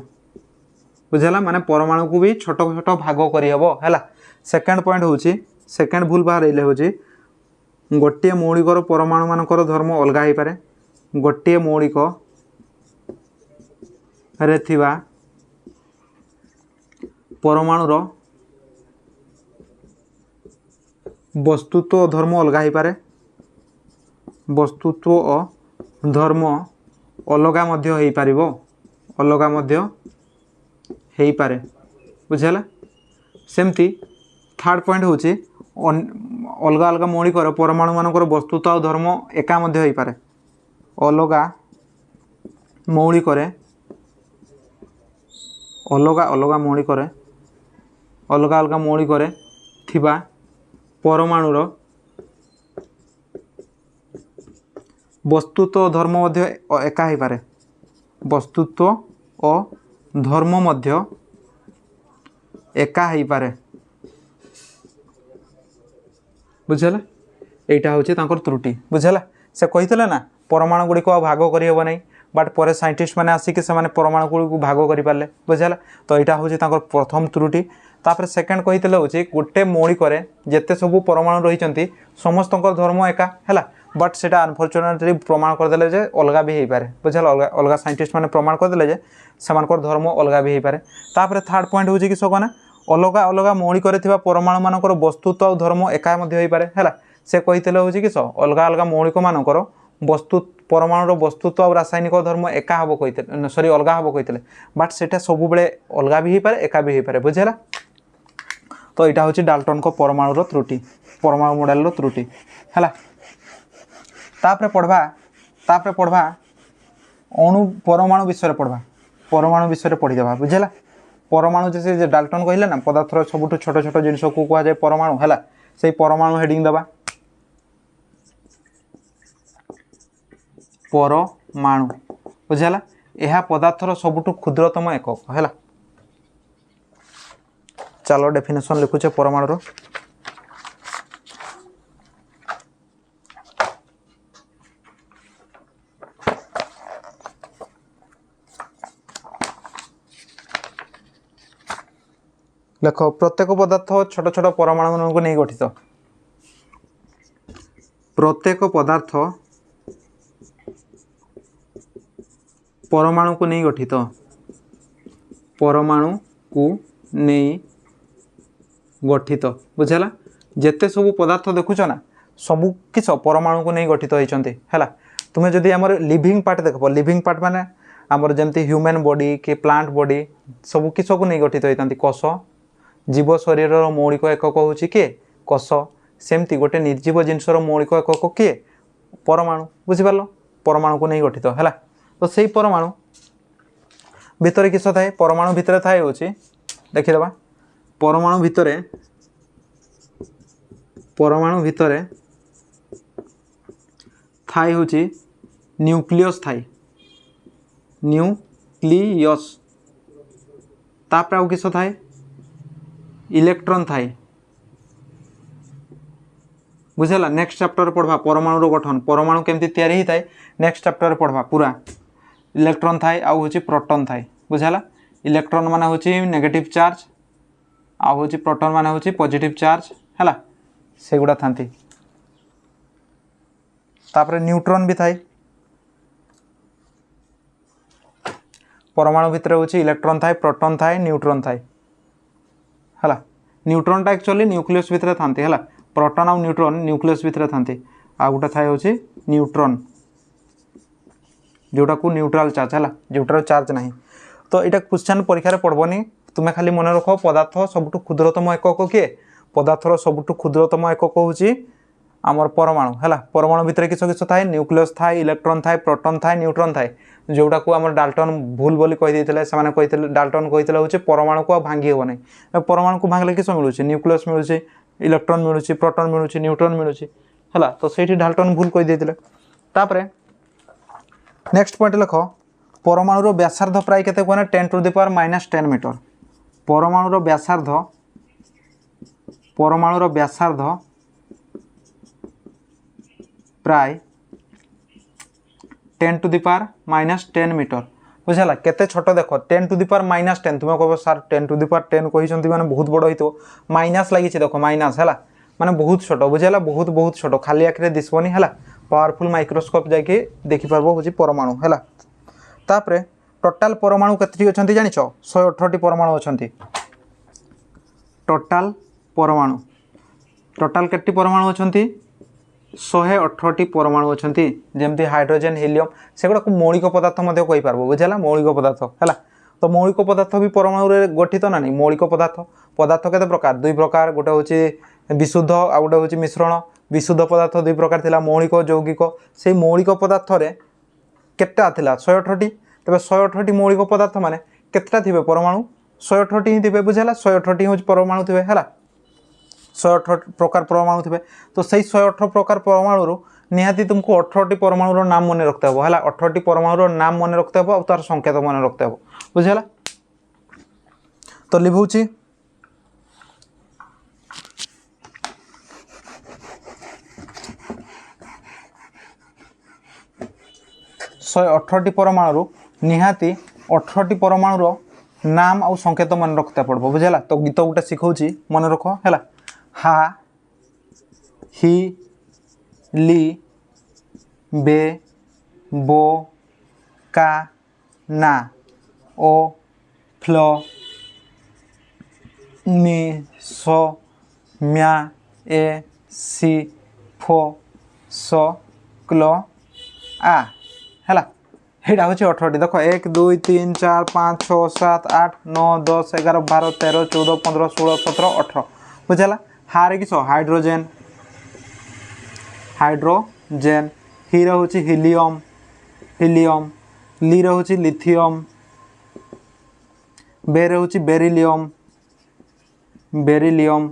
बुझेगा माने परमाणु को भी छोट छोट भाग करहब है सेकेंड पॉइंट हूँ सेकेंड भूल बाहर हूँ गोटे मौलिकर परमाणु मानकर धर्म अलग हो पाए गोटे मौलिक रे थिबा परमाणुर वस्तुत्व धर्म अलग हो पाए वस्तुत्व धर्म अलग हो पारिबो अलग हो पारे बुझेगा सेमती थर्ड पॉइंट हूँ अलग अलग मौलिकर परमाणु मानकर वस्तुत्व और धर्म एका हो पारे अलग मौलिकर अलग अलग मौलिकर अलग अलग मौलिकर थिबा परमाणुर वस्तुत्व धर्म एका हो पारे वस्तुत्व और धर्म मध्य एका हो पारे बुझेगा यहाँ हूँ त्रुटि बुझेगा से कही ना परमाणु गुड़िक भाग करहब ना बट पर साइंटिस्ट मैंने आसिक से परमाणु गुड़ी भाग कर पारे बुझेगा तो यहाँ हूँ प्रथम त्रुटि तापर सेकेंड कही हूँ गोटे मौलिक जिते सब परमाणु रही समस्त धर्म एका है बट से अनफर्चुनेटली प्रमाण करदे जे अलग भी हो पाए बुझल अलग अलग साइंटिस्ट मैंने प्रमाण करदे जे सेमानकर धर्म अलग भी हो पाए तापर थर्ड पॉइंट हूँ कि सब अलग अलग मौलिक परमाणु मानकर वस्तुत्व और धर्म एका हो पाए है से कही हूँ कि अलग अलग मौलिक मानकर वस्तु परमाणुर वस्तुत्व और रासायनिक धर्म एका हम कही सॉरी अलग हम कही बट से सब बेले अलग भी हो पाए एका भी हो पाए बुझेगा। तो यहाँ हूँ डाल्टन को परमाणुर त्रुटि परमाणु मॉडल त्रुटि है तापर पढ़वा अणु परमाणु विषय पढ़वा परमाणु विषय पढ़ीदेवा बुझेगा। परमाणु जैसे डाल्टन कहले ना पदार्थर सबुठ छोट छोट जिनस को कह जाए परमाणु है से परमाणु हेडिंग दबा परमाणु बुझेगा यह पदार्थर सबुठ क्षुद्रतम एकक है। चलो डेफिनेशन लिखुचे परमाणुर लेख प्रत्येक पदार्थ छोट छोट परमाणु को नहीं गठित प्रत्येक पदार्थ परमाणु को नहीं गठित परमाणु को नहीं गठित बुझेगा जिते सब पदार्थ देखुच ना सबू किस परमाणु को नहीं गठित होती है तुम्हें जदि आम लिविंग पार्ट देख लिविंग पार्ट माने आमर जमती ह्यूमन बॉडी कि प्लांट बॉडी सब किस को नहीं गठित होती कोष जीव शरीर मौलिक एकक हूँ किए कोष सेमती गोटे निर्जीव जिनसर मौलिक एकक किए परमाणु बुझिपार परमाणु को नहीं गठित है तो सही परमाणु भितर किस थाए परमाणु भितर थाए हूँ देखीदे परमाणु भितर थाए हूँ न्यूक्लियस थाए न्यूक्लियस तापर आउ किस थाए इलेक्ट्रॉन थाए बुझेगा। नेक्स्ट चैप्टर पढ़वा परमाणु गठन परमाणु केमती तैयारी होता है नेक्स्ट चैप्टर पढ़वा पूरा इलेक्ट्रॉन थाए आउ हूँ प्रोटॉन थाए बुझेगा। इलेक्ट्रॉन माने हूँ नेगेटिव चार्ज आउ हूँ प्रोटॉन माने हूँ पॉजिटिव चार्ज है से गुड़ा था तापर न्यूट्रॉन भी थाए परमाणु भितर हूँ इलेक्ट्रॉन थाए प्रोटॉन थाए न्यूट्रॉन थाए है न्यूट्रॉन टा एक्चुअली न्यूक्लियस भितर था है प्रोटॉन और न्यूट्रॉन न्यूक्लियस भितर था आ गोटे थाए हूँ न्यूट्रॉन जोटा को न्यूट्रल चार्ज है जोटार चार्ज ना तो यहाँ क्वेश्चन परीक्षा पड़बनी तुम्हें खाली मन रख पदार्थ सबुठ क्षुद्रतम एकक किए पदार्थर सबुठ क्षुद्रतम एकक हूँ आमर परमाणु है परमाणु भितर किस किस थाए न्यूक्लियस थाए इलेक्ट्रॉन थाए प्रोटॉन थाए न्यूट्रॉन थाए जोटा को आम डाल्टन भूल बोली कहीदे से डाल्टन कही हूँ परमाणु को भांगी हे ना परमाणु को भांगले किस मिलूँ न्यूक्लियस मिलूँ इलेक्ट्रॉन मिलूँ प्रोटॉन मिलूँ न्यूट्रॉन मिलूँ है तो से डाल्टन भूल कहीदे तापर नेक्स्ट पॉइंट लिख परमाणुर व्यासार्ध प्राय केते कहना 10⁻⁻10 मीटर परमाणुर व्यासार्ध प्राय 10⁻⁻10 मीटर बुझेगा केते छोट देख 10⁻⁻10 तुम्हें कह सार 10⁻10 कहते मैंने बहुत बड़ हो माइनस लगी देख माइनस है माने बहुत छोट बुझेगा बहुत बहुत छोट खाली आखिरे दिशबनी है पावरफुल माइक्रोस्कोप जाकि देखिपार हूँ परमाणु है तापर टोटाल परमाणु केतटी अच्छा जान 118 परमाणु अच्छा टोटाल केतटी परमाणु अच्छा 118 परमाणु अच्छा जमती हाइड्रोजेन हीलियम से गुड़ा मौलिक पदार्थ कहीपर बुझेगा मौलिक पदार्थ है तो मौलिक पदार्थ भी परमाणु गठित ना नहीं मौलिक पदार्थ केते प्रकार दुई प्रकार गोटे हूँ विशुद्ध आ गोटे हूँ मिश्रण विशुद्ध पदार्थ दुई प्रकार थिला मौलिक यौगिक से मौलिक पदार्थ केटा थिला 118 तेज 118 मौलिक पदार्थ माने केतटा थे परमाणु 118 ही थे बुझेगा 118 हूँ परमाणु थे है 118 प्रकार परमाणु थे तो सही 118 प्रकार परमाणु निहाती तुमको 18 परमाणुर नाम मन रखते हे है 18 परमाणुर नाम मन रखते हे और तार संकेत मन रखते हे बुझेगा। तो लिखुची 118 परमाणु निहाती 18 परमाणुर नाम आउ संकेत मन रखते पड़ो बुझेगा। तो गीत गोटे शिखाऊँ मन रख है हा हि ली बे बो का ना ओ फ्लो नि सो म्या ए सी फो सो क्लो आ है। यहाँ हूँ 18टी देख 1 2 3 4 5 6 7 8 9 10 11 12 13 14 15 16 17 18 बुझेगा। हारे किस हाइड्रोजेन हाइड्रोजेन ही रोचे हिलियम हिलियम ली रोचे लिथियम बे रोचे बेरिलियम बेरिलियम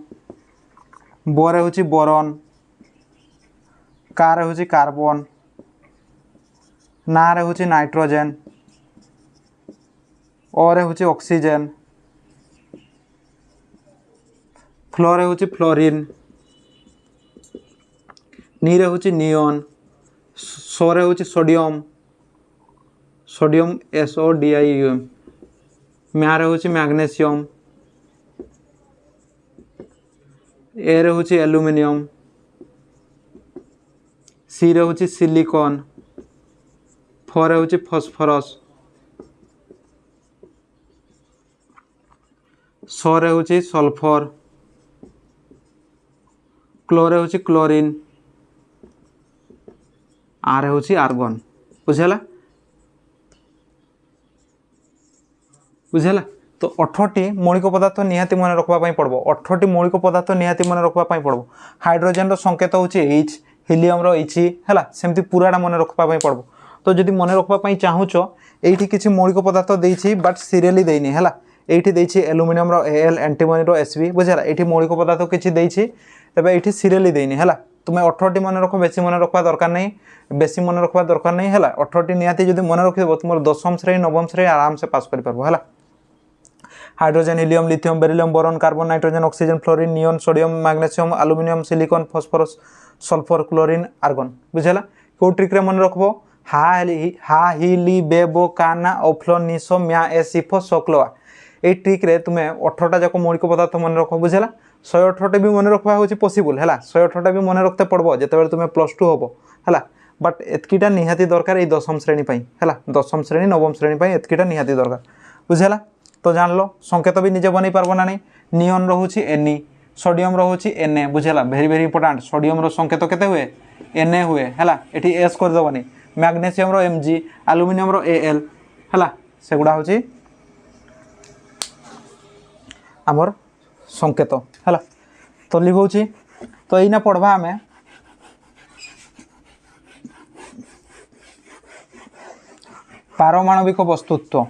बोरे होची बोरन कार होची कार्बन ना रे होची नाइट्रोजेन ओरे होची ऑक्सीजन फ्लोरे होची फ्लोरीन नी रे होची नियॉन सोरे होची सोडियम सोडियम SODIUM म्या रे होची मैग्नीशियम ए रे होची एल्युमिनियम सी रे होची सिलिकॉन फोर होची फॉस्फोरस सोरे होची सल्फर क्लोरे होची क्लोरीन आर होची आर्गन बुझेला बुझेला। तो 18टी मौलिक पदार्थ निहाती मन रखा पड़ो 18टी मौलिक पदार्थ निहाती मन रखा पड़ो हाइड्रोजेन रो संकेत होची H हिलियम रो H है सेमती पूराटा मन रखा पड़ो। तो जदि मन रखा चाहूच ये किसी मौलिक पदार्थ देती बट सीरियली देनी है ये देती एल्युमिनियम रो Al एंटीमनी रो Sb बुझेगा ये मौलिक पदार्थ किसी देती तेरे ये सीरियली देनी है तुम्हें 18टी मन रख बेसी मन रखा दरकार नहीं बेसी मन रखा दरकार नहीं है 18टी निहाती जब मन रखिद तुम दशम श्रेणी नवम श्रेणी आराम से पास कर hydrogen helium lithium beryllium boron carbon nitrogen oxygen fluorine neon sodium magnesium aluminium silicon phosphorus sulphur chlorine argon बुझेगा। कौ ट्रिक मन रखब हा हि ली बे बो का ना ओ फ्लो निसो म्या ए सिफो सोक्लोआ ये ट्रिक रे तुम्हें 18टा जाक मौलिक पदार्थ मन रख बुझेगा। 118टा भी मन रखा हूँ पॉसिबल है 118टा भी मन रखते पड़ो जिते तुम्हें +2 हम है बट एतकीटा निहाती दरकार ये दशम श्रेणी है दशम श्रेणी नवम श्रेणी एतकीटा निहाती दरकार बुझेगा। तो जान लो संकेत भी निजे बन पार्ब ना नहीं नियन रोचे Ne सोडियम रोचे Na बुझेगा भेरी भेरी इंपोर्टाट सोडियम रो संकेत केते हुए Na हुए है ये एस करदेवनी मैग्नीशियम रो Mg एल्युमिनियम रो Al है सेगुड़ा हूँ आमर संकेत है। तो लिखौची तो यही पढ़वा आम पारमाणविक वस्तुत्व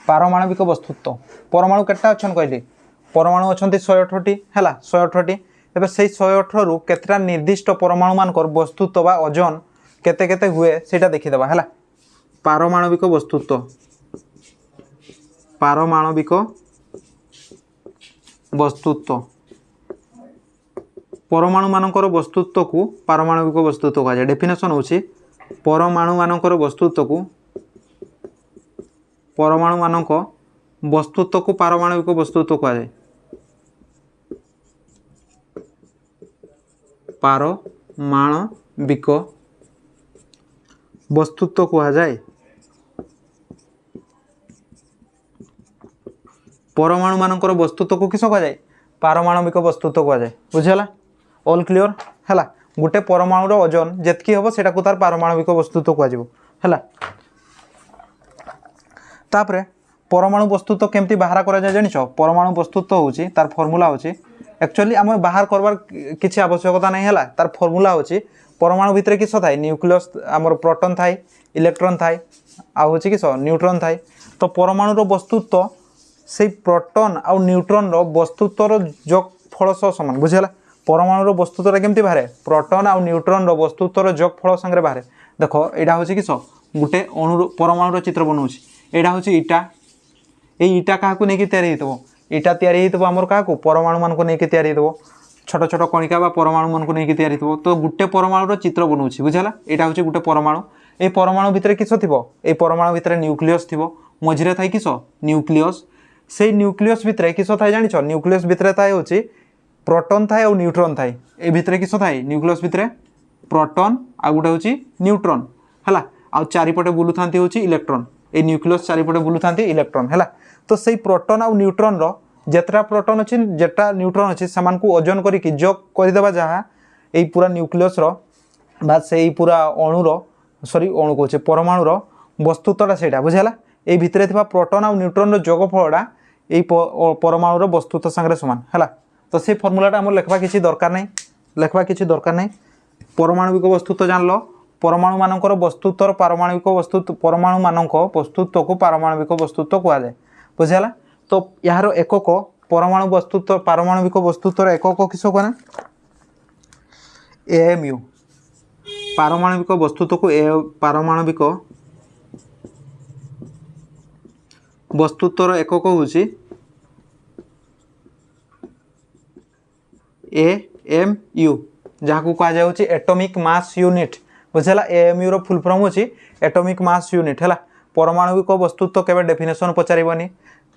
पारमाणविक वस्तुत्व परमाणु केटा अच्छा कहली परमाणु अच्छा 118टी है 118टी तेज से 118 रु केतटा निर्दिष्ट परमाणु मान वस्तुत्व बा ओजन केते केते हुए सेटा देखीदेबा है पारमाणविक वस्तुत्व पारमाणविक वस्तुत्व परमाणु मानकर वस्तुत्व को पारमाणविक वस्तुत्व कहा जाए। डेफिनेशन होची परमाणु मानकर वस्तुत्व को परमाणु मानक वस्तुत्व को पारमाणविक वस्तुत्व कहा जाए पारमाणविक वस्तुत्व कहा जाए परमाणु मानकर वस्तुत्व को किस कहा जाए पारमाणविक वस्तुत्व कहा जाए बुझेगा। ऑल क्लियर है गोटे परमाणुर ओजन जेतकी हम सेटा को तार पारमाणविक वस्तुत्व कह तापरे परमाणु वस्तुत्व केमती बाहर करा जाए जानिछ परमाणु वस्तुत्व होची तार फॉर्मूला होची एक्चुअली आम बाहर करवार किसी आवश्यकता नहीं है तार फॉर्मूला होची परमाणु भितर किस थाए न्यूक्लियस आमर प्रोटॉन थाए इलेक्ट्रॉन थाए आ होची किस न्यूट्रॉन थाए। तो परमाणुर वस्तुत्व से प्रोटॉन आउ न्यूट्रॉन रो वस्तुत्वर जोग फल सह समान बुझेगा। परमाणुर वस्तुत्व केमती बाहर प्रोटॉन आउ न्यूट्रॉन रो वस्तुत्वर जोग फल संगे बाहर देख यहाँ हूँ किस गोटे अणु परमाणुर चित्र बनाऊँगी यहाँ हूँ इटा ये इटा क्या नहीं तैयारी इटा तैयारी आमर क्या परमाणु मान को लेकिन तैयारी छोट छोट कणिका परमाणु मान को लेकिन तैयारी तो गोटे परमाणुर चित्र बनाऊँगी बुझेगा। यहाँ हूँ गोटे परमाणु ये परमाणु भितर किस थी ये परमाणु भितर न्यूक्लियस थी मझिरे थाए किस न्यूक्लियस से न्यूक्लियस भितर किस थाए जान न्यूक्लियस भितर थाए हूँ प्रोटॉन थाए और न्यूट्रॉन थाए ए भितर किस थाए न्यूक्लियस भितर प्रोटॉन आ गोटे हूँ न्यूट्रॉन है आ चारिपटे बुलू था हूँ इलेक्ट्रॉन ए न्यूक्लियस चारिपटे बुलू था इलेक्ट्रॉन है तो से प्रोटॉन आ न्यूट्रॉन रो जेतरा प्रोटॉन अच्छी जेटा न्यूट्रॉन अच्छी से ओजन करके जोग करदेवा जहाँ यही पूरा न्यूक्लियस रो बा से पूरा अणुर सॉरी अणु कहे परमाणुर वस्तुत्वटा से बुझेगा ये भितर थी प्रोटॉन और न्यूट्रॉन जोगफलटा यही परमाणुर वस्तुत्व सांगे सामान है तो से फर्मूलाटा आम लिखा किसी दरकार नहीं लिखा किसी दरकार नहीं परमाणुविक वस्तुत्व जान लो परमाणु मानकर वस्तुत्वर पारमाणविक वस्तुत्व परमाणु मानक वस्तुत्व को पारमाणविक वस्तुत्व कहुए बुझेगा तो यार एकक परमाणु वस्तुत्व पारमाणविक वस्तुत्वर एकक किस कहना एएमयू पारमाणविक वस्तुत्व को पारमाणविक वस्तुत्वर एकक हूँ एएमयू जहाँ कह जाए एटॉमिक मास यूनिट बुझेगा एएमयू रो फुल फॉर्म होची एटॉमिक मास यूनिट है परमाणविक वस्तुत्व केवे डेफिनेशन पचारबनी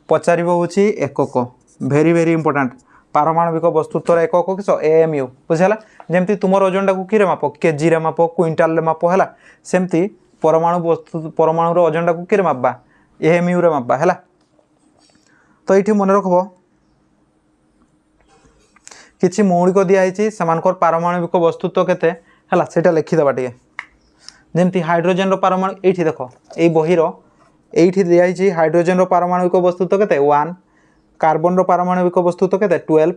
पचार हूँ एकक भेरी भेरी इंपोर्टाट पारमाणविक वस्तुत्वर एकक किस एएमयू बुझेगा जमती तुम ओजन टाक कि माप केजी रे माप क्विंटाल माप है सेमती परमाणु वस्तु परमाणुर ओजन टाक कि मापा एएमयू रे मापा है तो ये मन रखब किसी मौलिक दिखाई से पारमाणविक वस्तुत्व केते है सेटा लिखिदेवा टे जमती हाइड्रोजेन पारमाणु ये देख ये बहीर ये दिखाई हाइड्रोजेन पारमाणविक वस्तुत्व केते 1 कार्बन पारमाणविक वस्तुत्व केते 12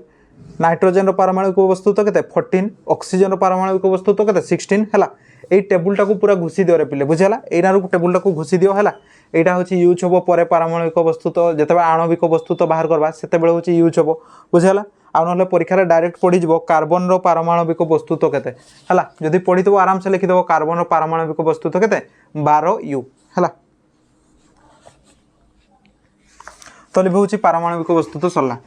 नाइट्रोजेन पारमाणविक वस्तुत्व केते 14 ऑक्सीजन पारमाणविक वस्तुत्व केते 16 है ये टेबुलटा को पूरा घुसी दियो रे पिले बुझेगा यहाँ टेबुलटा को घुसी दियो है यहाँ हूँ यूज हम पर पारमाणविक वस्तुत्व जिते आणविक वस्तुत्व बाहर करवा से हूँ यूज हम बुझेगा आ ना परीक्षा डायरेक्ट पढ़ी कार्बन पारमाणविक वस्तुत्व केते है जदि पढ़ी थो आराम से लिखिदेव कार्बन पारमाणविक वस्तुत्व केते 12U है तो हूँ पारमाणविक वस्तुत्व सरला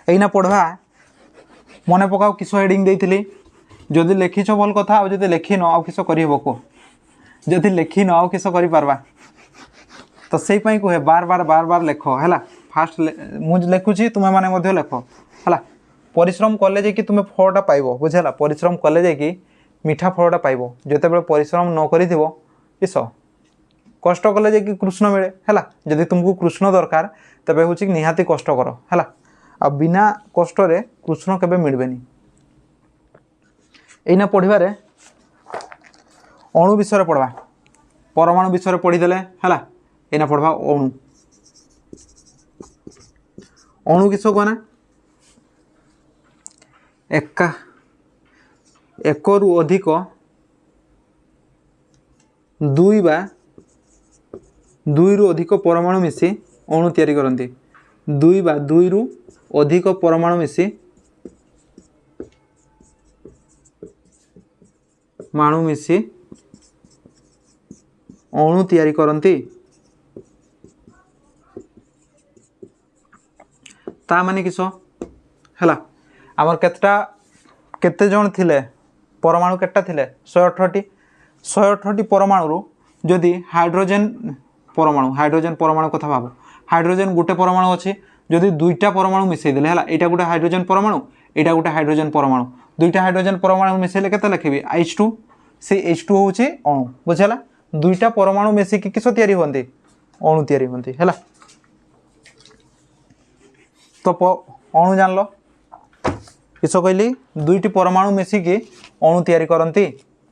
एना पढ़वा मन पकाओ किस हेडिंग देती जदि लिखिछ भल कथा आ जदि लिखि न आउ किस करहब को जदि लिखि न आउ किस कर पारबा तो से कहे बार बार बार बार लेख है फास्ट मुझे लिखुची तुम्हें मैंने लेख है परिश्रम कले कि तुम्हें फलटा पाइब बुझेगा परिश्रम कले कि मीठा फलटा पाइब जिते परिश्रम न कर किस कष्ट कले कि कृष्ण मिले है जदि तुमको कृष्ण दरकार तेरे हूँ निहाती कष्ट कर है आ बिना कष्ट कृष्ण केबे मिलबेनी एना पढ़िबारे अणु विषय पढ़वा परमाणु विषय पढ़ीदेले है एना पढ़वा अणु अणु किस कहना एक रु अधिक दुई रु अधिक परमाणु मिसी अणु तैयारी करती दुई रु अधिक परमाणु मिसी अणु तैयारी करती ता माने किस है आमर केते जन थिले परमाणु केटा थिले 118 परमाणु जदि हाइड्रोजेन परमाणु कथा भाव हाइड्रोजेन गोटे परमाणु अच्छी जदि दुईटा परमाणु मिसई देले है यहाँ गोटे हाइड्रोजेन परमाणु यहाँ गोटे हाइड्रोजेन परमाणु दुईटा हाइड्रोजेन परमाणु मिसैले केते लिखिबी H2 से H2 हूँ अणु बुझेगा दुईटा परमाणु मिसिकी किस तैयारी होती अणु तैयारी होती है तो अणु जान लो किस कहली दुईटी परमाणु मिसिकी अणु तैयारी करती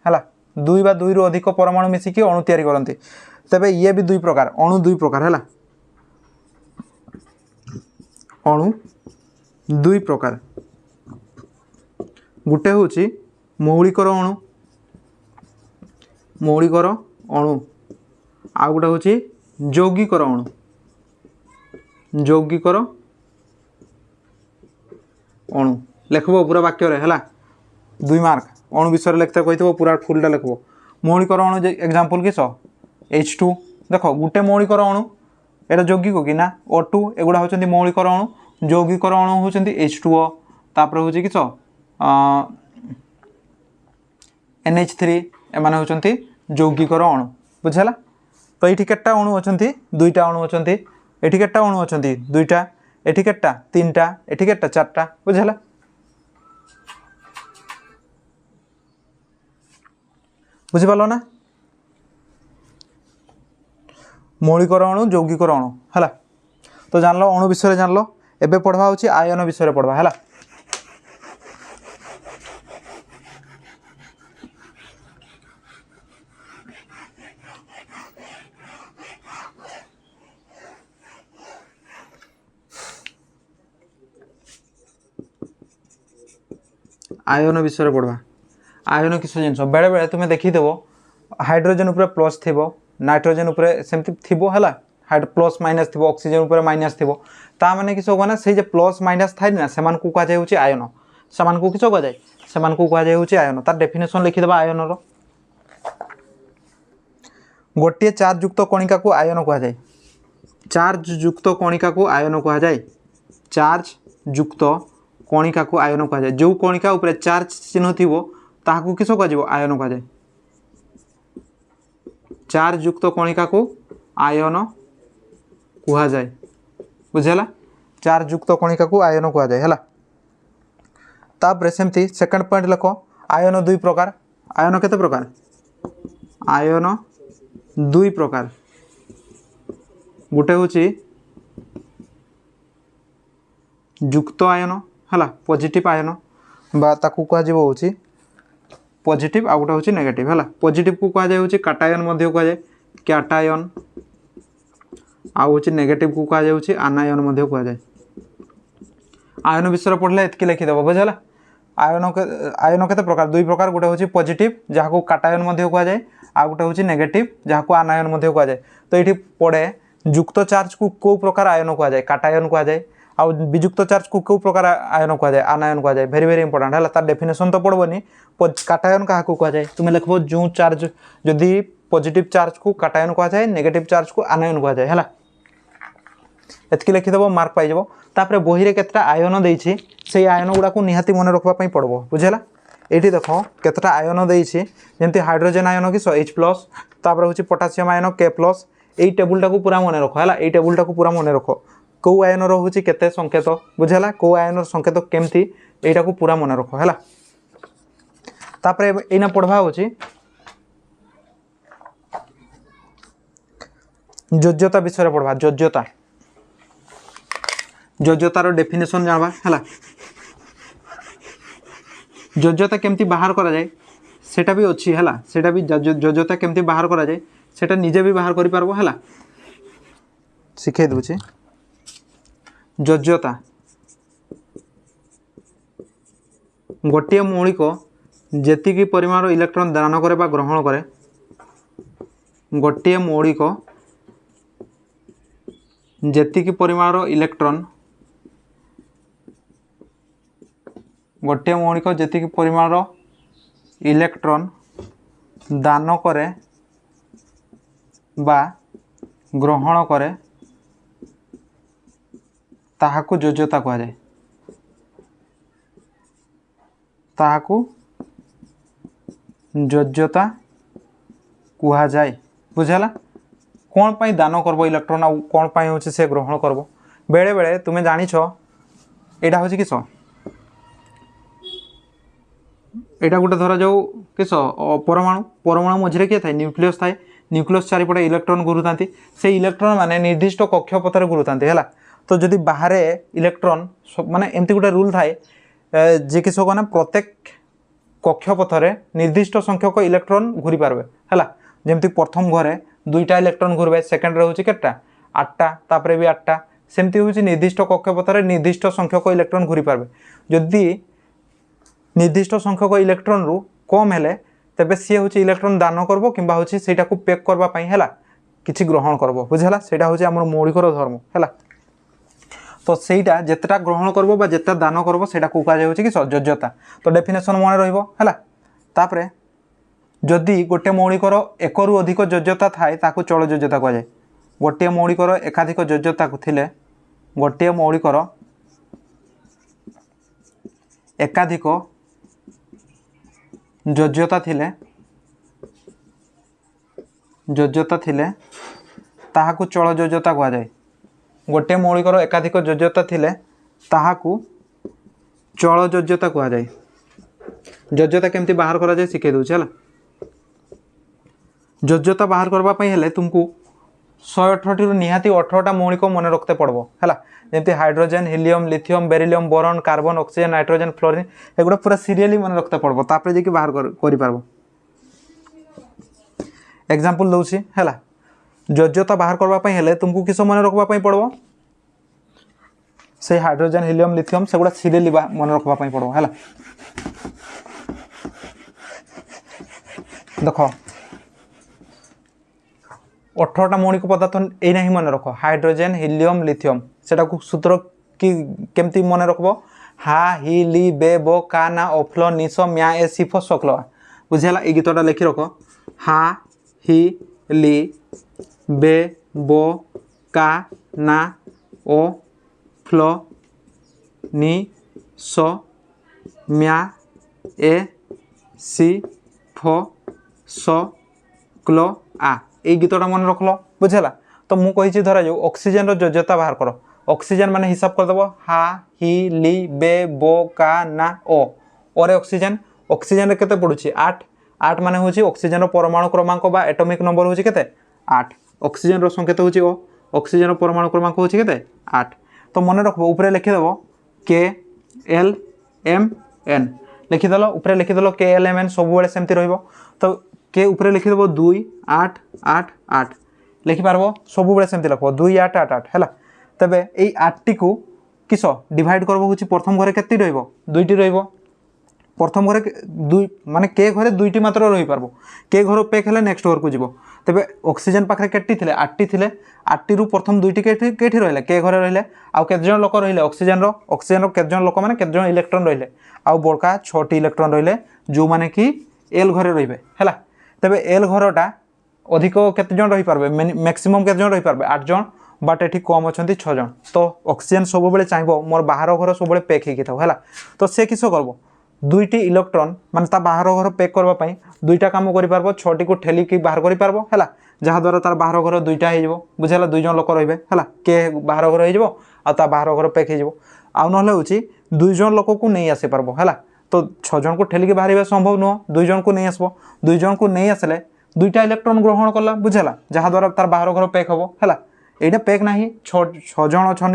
है दुई बा दुई रु अधिक परमाणु मिसिकी अणु तैयारी करती तेबे ये भी दुई प्रकार अणु दुई प्रकार है अणु दुई प्रकार गोटे हूँ मौलिकर अणु आ गोटे हूँ यौगिकर अणु लिखब पूरा वाक्य है 2 मार्क अणु विषय लिखते कही पूरा फुलटा लिखब मौलिकर अणु एग्जांपल किस H2 देख गोटे मौलिकर अणु एटा यौगिक कि ना O2 एगुड़ा होचंती मौलिकर अणु यौगिकर अणु होचंती H2O तापर होची किस NH3 एमाने होचंती यौगिकर अणु बुझला तो ये केटा अणु अच्छा दुईटा अणु अच्छा ये केटा अणु अच्छा दुईटा ये केटा तीनटा ये केटा चार्टा बुझेगा बुझिपाल ना मौलिकर अणु यौगिकर अणु है तो जान लो अणु विषय जान लो एबे पढ़वा होची आयन विषय पढ़वा है आयन विषय पढ़वा आयन किस जिन बेले बेले तुम्हें देखीदेव हाइड्रोजेन उपर प्लस थी नाइट्रोजेन उपर सेमती थी है प्लस माइनस थी ऑक्सीजन उपर माइनस थी ता माने किस होगा ना से प्लस माइनस थाए ना से कहुए आयन से किस कहुए से कहुए आयन तार डेफिनेशन लिखिदेव आयन गोटे चार्ज युक्त कणिका को आयन कहुए चार्ज युक्त कणिका को आयन कहुए चार्ज युक्त कणिका को आयन कहुए जो कणिका उपर चार्ज चिन्ह थी ताकू किस कह आयन कहुए चार्ज युक्त कणिका को आयन कहुए बुझेगा चार्ज युक्त कणिका को आयन कहुए है तापर सेमती सेकंड पॉइंट लिख आयन दुई प्रकार आयन केते प्रकार आयन दुई प्रकार गोटे हूँ युक्त आयन है पॉजिटिव आयन बा ताकू कह पॉजिटिव आ गोटे हूँ नेगेटिव है पॉजिटिव को कहुए काटायन कहुए कैटायन आउे नेगेटिव को कहुए आनायन कहुए आयन विषय पढ़ले एतकी लिखिदेव बुझेगा आयन केते प्रकार दुई प्रकार गोटे हूँ पॉजिटिव जहाँ को काटायन कहुए आ गोटे हूँ नेगेटिव जहाँ को आनायन कहुए तो ये पड़े युक्त चार्ज को कौ प्रकार आयन कहुए काटायन कहुए आ विजुक्त चार्ज को कौ प्रकार आयन कहुए आनायन कहुए भेरी भेरी इंपोर्टेंट है तार डेफिनेशन तो पड़ोनी काटायन क्या कहुए तुम्हें लिखब जो चार्ज जदि पॉजिटिव चार्ज को काटायन कहुए नेगेटिव चार्ज को आनायन कहुए है एतकी लिखिदेव मार्क पाइब तापर बही रे केतटा आयन देछि से आयन गुड़ा को निहाती मन रखा पड़ो बुझेगा ये देख केतटा आयन देछि जमती हाइड्रोजेन आयन किस H प्लस तापर हूँ पोटासियम आयन K प्लस यही टेबुलटा को पूरा मन रख है ये टेबुलटा को पूरा मन रख कौ आयन हूँ केते संकेत बुझेगा कौ आयन संकेत केमती यहीटा को पूरा मन रख है तापर एना पढ़वा हूँ योज्यता विषय पढ़वा योज्यता योज्यतार डेफिनेशन जानवा है योज्यता केमती बाहर करा जाए सेटा भी अच्छी है सेटा भी योज्यता केमती बाहर करा जाए सेटा निजे भी बाहर करि पारबो है शिखे दूचे योज्यता गोटे मौलिक जेतिकी परिमाण इलेक्ट्रॉन दान करे बा ग्रहण करे गोटे मौलिक जेतिकी परिमाण इलेक्ट्रॉन गोटे मौलिक जेतिकी परिमाण इलेक्ट्रॉन दान करे बा ग्रहण करे ताहाकू योज्यता कहुए ताहाकू योज्यता कहुए बुझेगा कौन पाई दान करबो इलेक्ट्रॉन आ कौन पाई होचे से ग्रहण करबो बेले बेले तुम्हें जानिछ एटा होची किस एटा गोटे धरा जाऊ किस परमाणु परमाणु मझे किए थाए न्यूक्लियस थाए न्यूक्लियस चारिपटे इलेक्ट्रॉन घुरुता से इलेक्ट्रॉन माने निर्दिष्ट कक्षपथरे घुरुता है तो जदि बाहर इलेक्ट्रॉन माने एमती गोटे रूल थाए जे किस ना प्रत्येक कक्षपथरे निर्दिष्ट संख्यक इलेक्ट्रॉन घूरी पारबे है जमती प्रथम घरे दुईटा इलेक्ट्रॉन घूरबे सेकेंड रे होची केटा 8टा तापरे भी 8टा सेमती होची निर्दिष्ट कक्षपथरे निर्दिष्ट संख्यक इलेक्ट्रॉन घूरी पारबे जदि निर्दिष्ट संख्यक इलेक्ट्रॉन रु कम हेले तेबे सी होची इलेक्ट्रॉन दान करबो किंबा होची सेटा को पैक करबा पई हैला किछि ग्रहण करबो बुझला सेटा होची हमर मौलिकर धर्म हैला तो सेटा जेतटा ग्रहण करबो बा जेतटा दान करबो सेटा को कहा जाउची कि योज्यता तो डेफिनेशन मन रहइबो हैला तापरे जदि गोटे मौलिकर एक रु अधिक योज्यता थाए ताकू चल योज्यता कह जाए गोटे मौलिकर एकाधिक योज्यता थिले गोटे मौलिकर एकाधिक योज्यता थिले ଯୋଜ୍ୟତା ଥିଲେ ତାହାକୁ ଚଳ ଯୋଜ୍ୟତା କୁହାଯାଏ। गोटे मौलिकर एकाधिक योज्यता थिले ताहाकू चल योज्यता कुहाଯାଏ। योज्यता केमती बाहर करा जाए शिखे दूचे है। योज्यता बाहर करबा पई हेले तुमको 118 रु निहाती 18टा मौलिक मन रखते पड़बो हैला। जेमती hydrogen, helium, lithium, beryllium, boron, carbon, oxygen, nitrogen, fluorine एगुडा पूरा सीरियली मन रखते पड़बो तापर जे कि बाहर करि पारबो। एग्जांपल दउची हैला। योज्यता बाहर करबा पई हेले तुमको किस मन रखबा पई पड़बो से हाइड्रोजन, हीलियम, लिथियम सेगुडा सीरियली मन रखबा पई पड़बो हैला। देखो 18टा मौलिक पदार्थ एना ही मन रख हाइड्रोजन, हीलियम, लिथियम सेटा को सूत्र की केमती मन रखबो हा हि ली बे बो का ना ओफ्लो निसो म्या ए सिफो सकलो बुझेला। ए गीतटा लिखि रखो हा हि ली बे बो का ना ओ फ्लो नि सो म्या ए सी फो सो क्लो आ ए गीतटा मन रखल बुझेला। तो मु कही धरा जो ऑक्सीजन रो योज्यता बाहर कर ऑक्सीजन माने हिसाब कर दबो हा हि ली बे बो का ना ओ रे ऑक्सीजन ऑक्सीजन रे केते पडुची 8 8 माने होची ऑक्सीजन रो परमाणु क्रमांक बा एटॉमिक नंबर होची केते 8 ऑक्सीजन रो संकेत होची ओ ऑक्सीजन रो परमाणु क्रमांक होची केते 8। तो मन रखबो ऊपर लिखि देबो के एल एम एन लिखि देलो ऊपर लिखि देलो के एल एम एन सब बेले सेमती रहइबो। तो के ऊपर लिखि देबो 2 8 8 8 लिखि पारबो सब बेले सेमती लिखबो 2 8 8 8 हैला। तबे एई 8 टी को किस डिवाइड करबो होची प्रथम घरे केते रहइबो 2 टी रहइबो। प्रथम घरे 2 माने के घरे 2 टी मात्र रहि पारबो के घर पेक हेले नेक्स्ट घर को जीवो। तबे ऑक्सीजन पाखरे केटी थिले 8 टी थिले 8 टी रु प्रथम 2 टी केठी रहले के घरे रहले आ केते जन लोक रहले ऑक्सीजन रो केते जन लोक माने केते जन इलेक्ट्रॉन रहले आ बड़का 6 टी इलेक्ट्रॉन रहले जो माने कि एल घरे रहिबे हैला। तबे एल घरटा अधिक केते जन रहि पारबे मैक्सिमम केते जन रहि पारबे 8 जन बट एठी कम अछंती 6 जन। तो ऑक्सीजन सब बेले चाहिबो मोर बाहर घर सब बेले पैक हेकि थाउ हैला। तो से किसो करबो 2टी इलेक्ट्रॉन माने ता बाहर घर पैक करबा पई 2टा काम करि पारबो 6टी को ठेली की बाहर करि पारबो हैला। जहा द्वारा तार बाहर घर 2टा हे जिवो बुझेला 2 जन लोक रहिबे हैला के बाहर घर हे जिवो आ ता बाहर घर पैक हे जिवो आ नहले होची 2 जन लोक को नै आसे पारबो हैला। तो 6 जन को ठेली की बाहर संभव न 2 जन को नै आसबो 2 जन को नै आसले 2टा इलेक्ट्रॉन ग्रहण करला बुझेला जहा द्वारा तार बाहर घर पैक हबो हैला। एटा पैक नाही 6 जन छन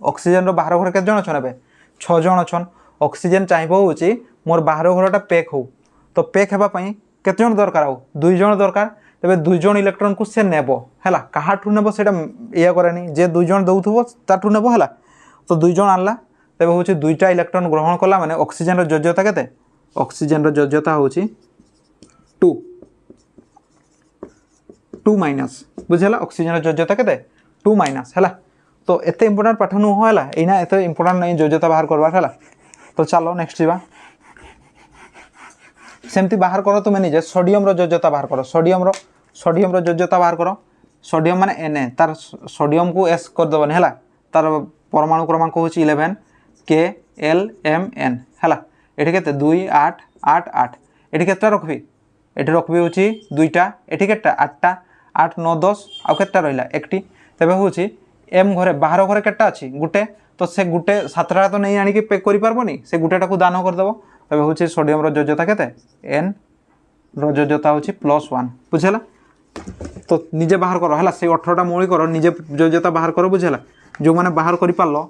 ऑक्सीजन रो बाहर घर के जन छन बे 6 जन छन ऑक्सीजन चाहिबो होची मोर बाहर घरटा पैक हो। तो पैक हेबा पई केते जन दरकार हो 2 जन दरकार। तबे 2 जन इलेक्ट्रॉन को से नेबो हैला काहाठू नेबो सेटा या करेनी जे 2 जन दउथबो ताठू नेबो हैला। तो 2 जन आनला तबे होची 2टा इलेक्ट्रॉन ग्रहण करला माने ऑक्सीजन रो योज्यता केते ऑक्सीजन रो योज्यता होची 2 माइनस बुझेला ऑक्सीजन रो योज्यता केते 2 माइनस हैला। तो एते इंपोर्टेंट पाठ नु होला एना एते इंपोर्टेंट नै योज्यता बाहर करबा हैला। तो चलो नेक्स्ट जीवा सेमती बाहर करो तुम निजे सोडियम रो योज्यता बाहर करो सोडियम रो योज्यता बाहर करो। सोडियम माने Na तार सोडियम को S कर दबन हैला तार परमाणु क्रमांक होची 11 के एल एम एन हैला। एठी केते 2 8 8 8 एठी केतटा रखबी एठी रखबी होची 2टा एठी केतटा 8टा 8 9 10 आ केतटा रहिला एकटी। तबे होची M घरे बाहर घरे केतटा अछि गुटे तो से गुटे 7टा तो नै आनी कि पैक करि पारबोनी से गुटेटा को दान कर देबो। तबे होची सोडियम रो योज्यता केते N रो योज्यता होची +1 बुझेला। तो निजे बाहर करो हैला से 18टा मौलिक करो निजे योज्यता बाहर करो बुझेला। जो माने बाहर करि पारलो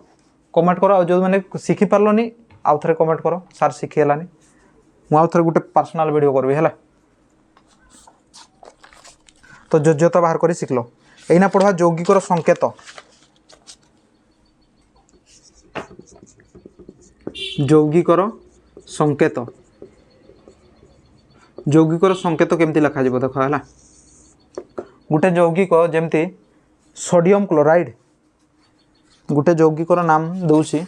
कमेंट करो जो माने सिखि पारलोनी आउ थरे कमेंट करो सर सिखिलानी मु आउ थरे गुटे पर्सनल वीडियो करबी हैला। तो योज्यता बाहर करी सिखलो एना पढ़वा यौगिकर संकेत यौगिकर संकेत यौगिकर संकेत केमती लिखा जिवो देखो हैला। गुटे यौगिक जेमती सोडियम क्लोराइड गुटे यौगिकर नाम दउची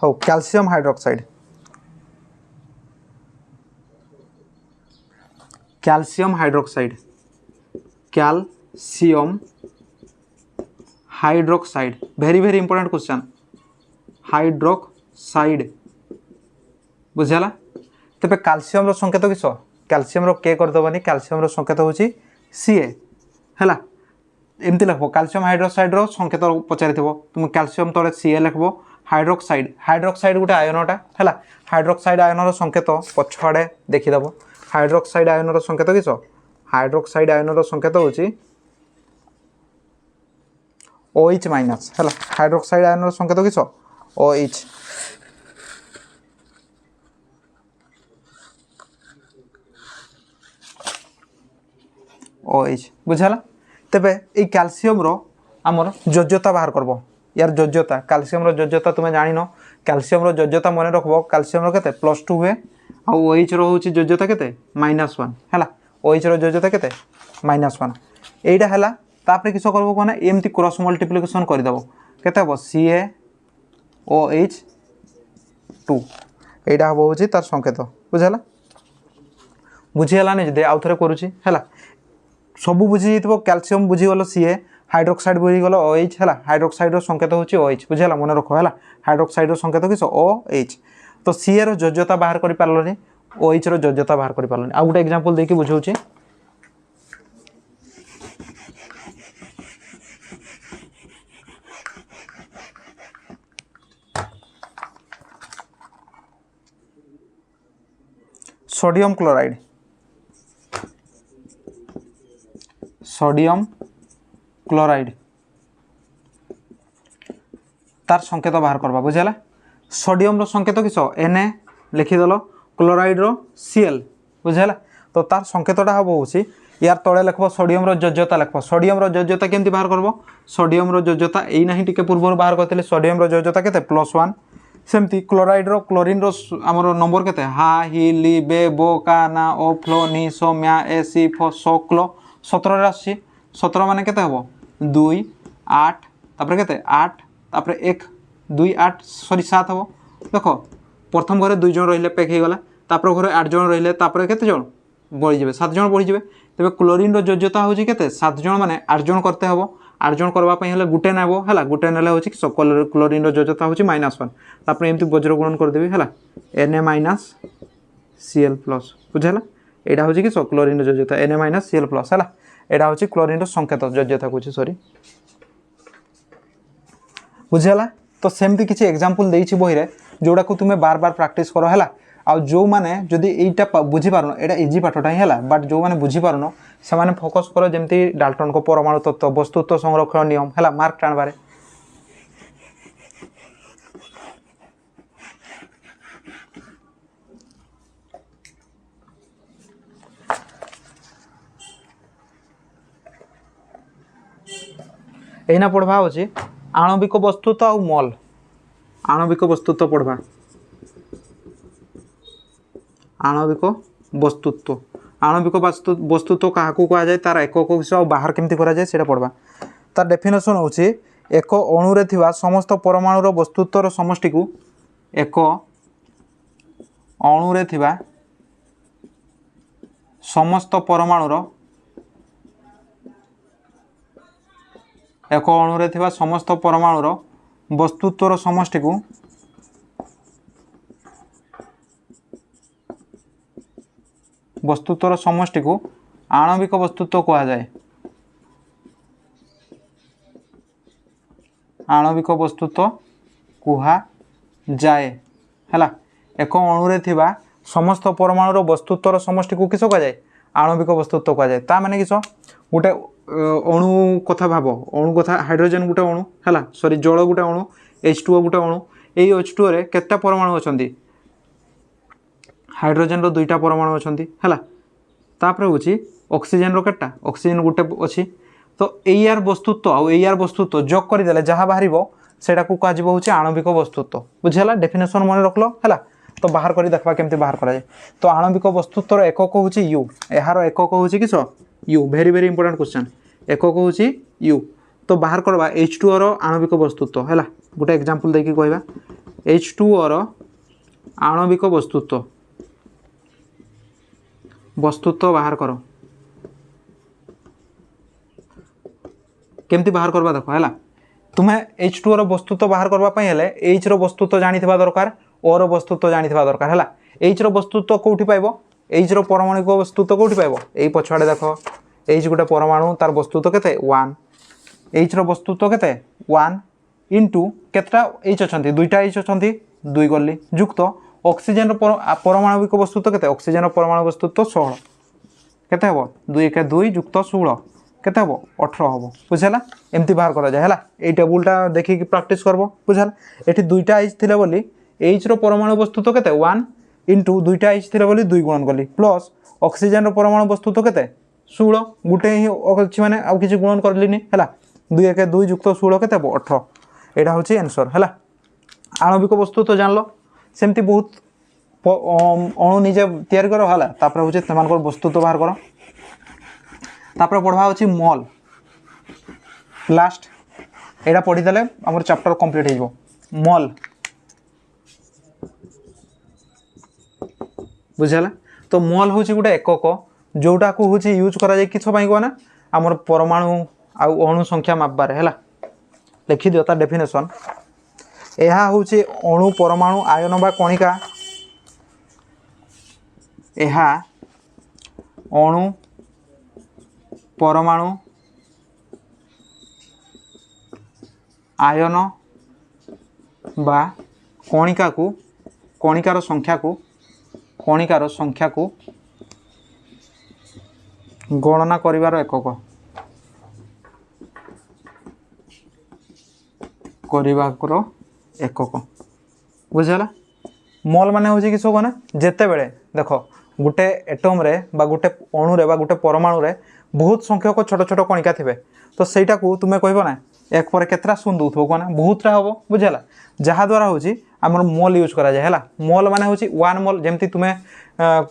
हो calcium hydroxide calcium hydroxide calcium hydroxide very important question hydroxide बुझेला। तेरे कैल्शियम रो संकेत किस कैल्शियम रो के करदेवनी कैल्शियम रो संकेत हूँ सी है एमती लिख कैल्शियम हाइड्रोक्साइड रो संकेत पचारि तुम कैल्शियम तले सी लिख हाइड्रोक्साइड हाइड्रोक्साइड गोटे आयनटा है हाइड्रोक्साइड आयन रो संकेत पछआड़े देखीदेव हाइड्रोक्साइड आयन रो संकेत किस हाइड्रोक्साइड आयन रो संकेत हूँ OH माइनस है हाइड्रोक्साइड आयन रो संकेत किस OH OH बुझाला तेबे ये कैल्शियम रो आमर योज्यता बाहर करब यार योज्यता कैल्शियम रो योज्यता तुम्हें जान कैल्शियम रो योज्यता मन रखब कैल्शियम रो केते +2 हुए आ OH रो होची योज्यता केते -1 हैला OH रो योज्यता केते -1 एटा हैला तापरे किस करबो कोना एमती क्रॉस मल्टीप्लिकेशन कर देबो केते हबो CaOH 2 एटा हबो होची तार संकेत बुझाला बुझिहला नै जदि आउ थरे करूची हैला सबू बुझी जाइए कैल्शियम बुझीगल सी हाइड्रोक्साइड बुझीगल OH है हाइड्रोक्साइड संकेत हूँ OH बुझेगा मन रख है हाइड्रोक्साइड संकेत किस OH तो सी रो योज्यता बाहर कर पारे OH रो योज्यता बाहर कर पारे आ गोटे एग्जांपल देकी बुझाऊँ सोडियम क्लोराइड सोडियम क्लोराइड तार संकेत बाहर करवा बुझेगा सोडियम रो संकेत किस Na लिखिदेल क्लोराइड रो Cl बुझेगा तो तार संकेतटा हम हूँ यार तले लिखब सोडियम रो योज्यता लिखब सोडियम रो योज्यता केमती बाहर करब सोडियम रो योज्यता एना ही टिके पूर्व बाहर करते सोडियम रो योज्यता केते +1 सेमती क्लोराइड रो क्लोरीन रो आमर नंबर केते हा हि ली बे बो का ना ओ फ्लो नी सो म्या ए सी फो सो क्लो 17 आसी 17 मान के 2 8 तापर के 8 तापर 1 2 8 सॉरी 7 हम देख प्रथम घरे 2 जन रहिले पैक हो गला तापर घरे 8 जन रहिले तापर केते जन बढ़ी जाबे 7 जन बढ़ी जाबे तबे क्लोरीन रो योज्यता होची केते 7 जन माने 8 जन करते हबो 8 जन करबा पई हले गुटे नेबो हला गुटे नेले होची क्लोरीन रो योज्यता होची -1 तापर एमती वज्र गुणन कर देबी हला Na Cl+ बुझला एटा होची कि क्लोरीन रो योज्यता Na Cl+ हला एटा होची क्लोरीन रो संकेत योज्यता कोची सॉरी बुझला तो सेमती किछि एग्जांपल देइछि बही रे जोडा को तुमे बार बार प्रैक्टिस करो हला आ जो माने जदि एटा बुझी पारनो एटा इजी पाठटा ही हला बट जो माने बुझी पारनो से माने फोकस करो जेमती डाल्टन को परमाणु तत्व वस्तुत्व संरक्षण नियम हला मार्क टाणबारे एना पढ़वा होची आणविक वस्तुत्व आ मोल आणविक वस्तुत्व पढ़वा आणविक वस्तुत्व आणविक वस्तुत्व क्या कह जाए तार एकक किस बाहर केमती करा जाए सेटा पढ़वा तार डेफिनेशन होची एक अणु रे थिबा समस्त परमाणुर वस्तुत्वर समष्टि को एक अणु रे थिबा समस्त परमाणुर एक अणु रे थिबा समस्त परमाणुर वस्तुत्वर समष्टि को वस्तुत्वर समष्टि को आणविक वस्तुत्व कहा जाए आणविक वस्तुत्व कहा जाए हैला एक अणु रे थिबा समस्त परमाणुर वस्तुत्वर समष्टि को किस कहा जाए आणविक वस्तुत्व कहा जाए ता माने किस गोटे अणु कथा भाव अणु कथा हाइड्रोजन गोटे अणु हैला सॉरी जल गोटे अणु H2O गोटे अणु एई H2O रे केते परमाणु अछंती हाइड्रोजन रो दुईटा परमाणु अछंती हैला तापर होची ऑक्सीजन रो केटा ऑक्सीजन गोटे अछि तो एआर वस्तुत्व आ एआर वस्तुत्व जोग करि देले जहा बाहरिबो सेटा को कहजिबो होची आणविक वस्तुत्व बुझला डेफिनेशन मन रखलो हैला तो बाहर करी देखबा केमती बाहर करा जाय तो आणविक वस्तुत्वर एकक होची U एहार एकक होची किस U very very important question एकक होची U तो बाहर करबा H2O रो आणविक वस्तुत्व हैला गोटे एग्जांपल देकी कहबा H2O रो आणविक वस्तुत्व वस्तुत्व बाहर करो केमती बाहर करबा देखो हैला तुम्हें H2O रो वस्तुत्व बाहर करबा पई हेले H रो वस्तुत्व जानिथिबा दरकार ओ रो वस्तुत्व जानिथिबा दरकार हैला H रो वस्तुत्व कोठी पाइबो H रो परमाणु को वस्तुत्व कोठी पाइबो एई पछाडे देखो H गोटे परमाणु तार वस्तुत्व केते 1 H रो वस्तुत्व केते 1 इनटू केतटा H अछंती दुईटा H अछंती 2 गली युक्त ऑक्सीजन रो परमाणुविक वस्तुत्व केते ऑक्सीजन रो परमाणु वस्तुत्व 16 केते हबो 2 1 2 युक्त 16 केते हबो 18 हबो बुझला एमती बाहर करा जाय हला एई टेबुलटा देखि कि प्रैक्टिस करबो बुझला एठी दुईटा H थिले बोली H रो परमाणु वस्तुत्व केते 1 इनटू दुईटा H थिले बोली 2 गुणन गली प्लस ऑक्सीजन रो परमाणु वस्तुत्व केते 16 गुटे ही अछि माने आ किछि गुणन करलिनी हला 2 1 2 युक्त 16 केते हबो 18 एटा होछि आंसर हला आणविक वस्तुत्व जानलो सेमती बहुत अणु निजे तैयार करो हला तापर होछि तमानकर वस्तुत्व बाहर करो तापर पढ़वा होछि मोल लास्ट एटा पढ़ी देले हमर चैप्टर कंप्लीट हेजो मोल बुझला तो मोल होछि गुटे एकक जोटा को होछि यूज करा जाय किछ पई कोना हमर परमाणु आ अणु संख्या मापबार हैला लिखि दियो ता डेफिनेशन एहा होछि अणु परमाणु आयन बा कणिका एहा अणु परमाणु आयन बा कणिका को कणिकार संख्या को गणना करिवार एकक बुझला मोल माने होछि कि सो कोना जेते बेले देखो गुटे एटम रे बा गुटे अणु रे बा गुटे परमाणु रे बहुत संख्यक छोट छोट कणिका थिबे तो सेटा को तुमे कहबो ना एक पर केतरा सुन दउथबो कोना बहुत रा हबो बुझला जहा द्वारा होछि हमर मोल यूज करा जाय हला मोल माने होछि 1 मोल जेमति तुमे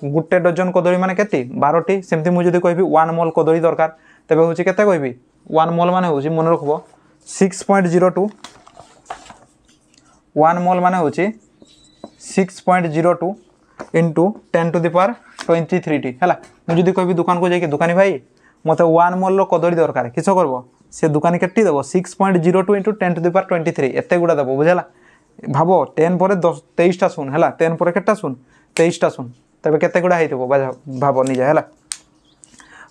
गुटे डजन कदली माने केति 12 टी सेमति मु जदी कहबी 1 मोल कदली दरकार तबे होछि केते कहबी 1 मोल माने होछि मन रखबो 6.02 1 मोल माने होछि 6.02 into 10 to the power 23 T हला मु जदी कहबी दुकान को जाय के दुकानी भाई मते 1 मोल रो कदली दरकार किछो करबो से दुकानी केट्टी देबो 6.02 into 10 to the power 23 एते गुडा देबो बुझला भाबो 10 पर 10 23 टा सुन हला 10 पर केटा सुन 23 टा सुन तबे केते गुडा हेइतबो भाबो नि जा हला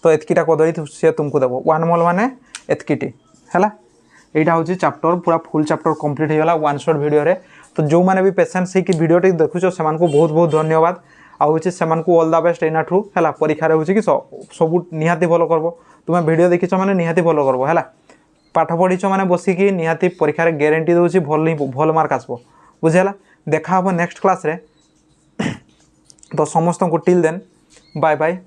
तो एतकीटा कदली से तुमको देबो 1 मोल माने एतकीटी हला एटा होची चैप्टर पूरा फुल चैप्टर कंप्लीट हेगला वन शॉट वीडियो रे तो जो माने भी पेशेंस से कि वीडियो टी देखुछो सेमान को बहुत बहुत धन्यवाद आ होची सेमान को ऑल द बेस्ट एना थ्रू हला परीक्षा रे होची कि सब निहाती भलो करबो तुमे वीडियो देखिछो माने निहाती भलो करबो हला पाठ पढिछो माने बसी कि निहाती परीक्षा रे गारंटी दोची भल मार्क आसबो बुझेला देखा हबो नेक्स्ट क्लास रे तो समस्त को टिल देन बाय बाय।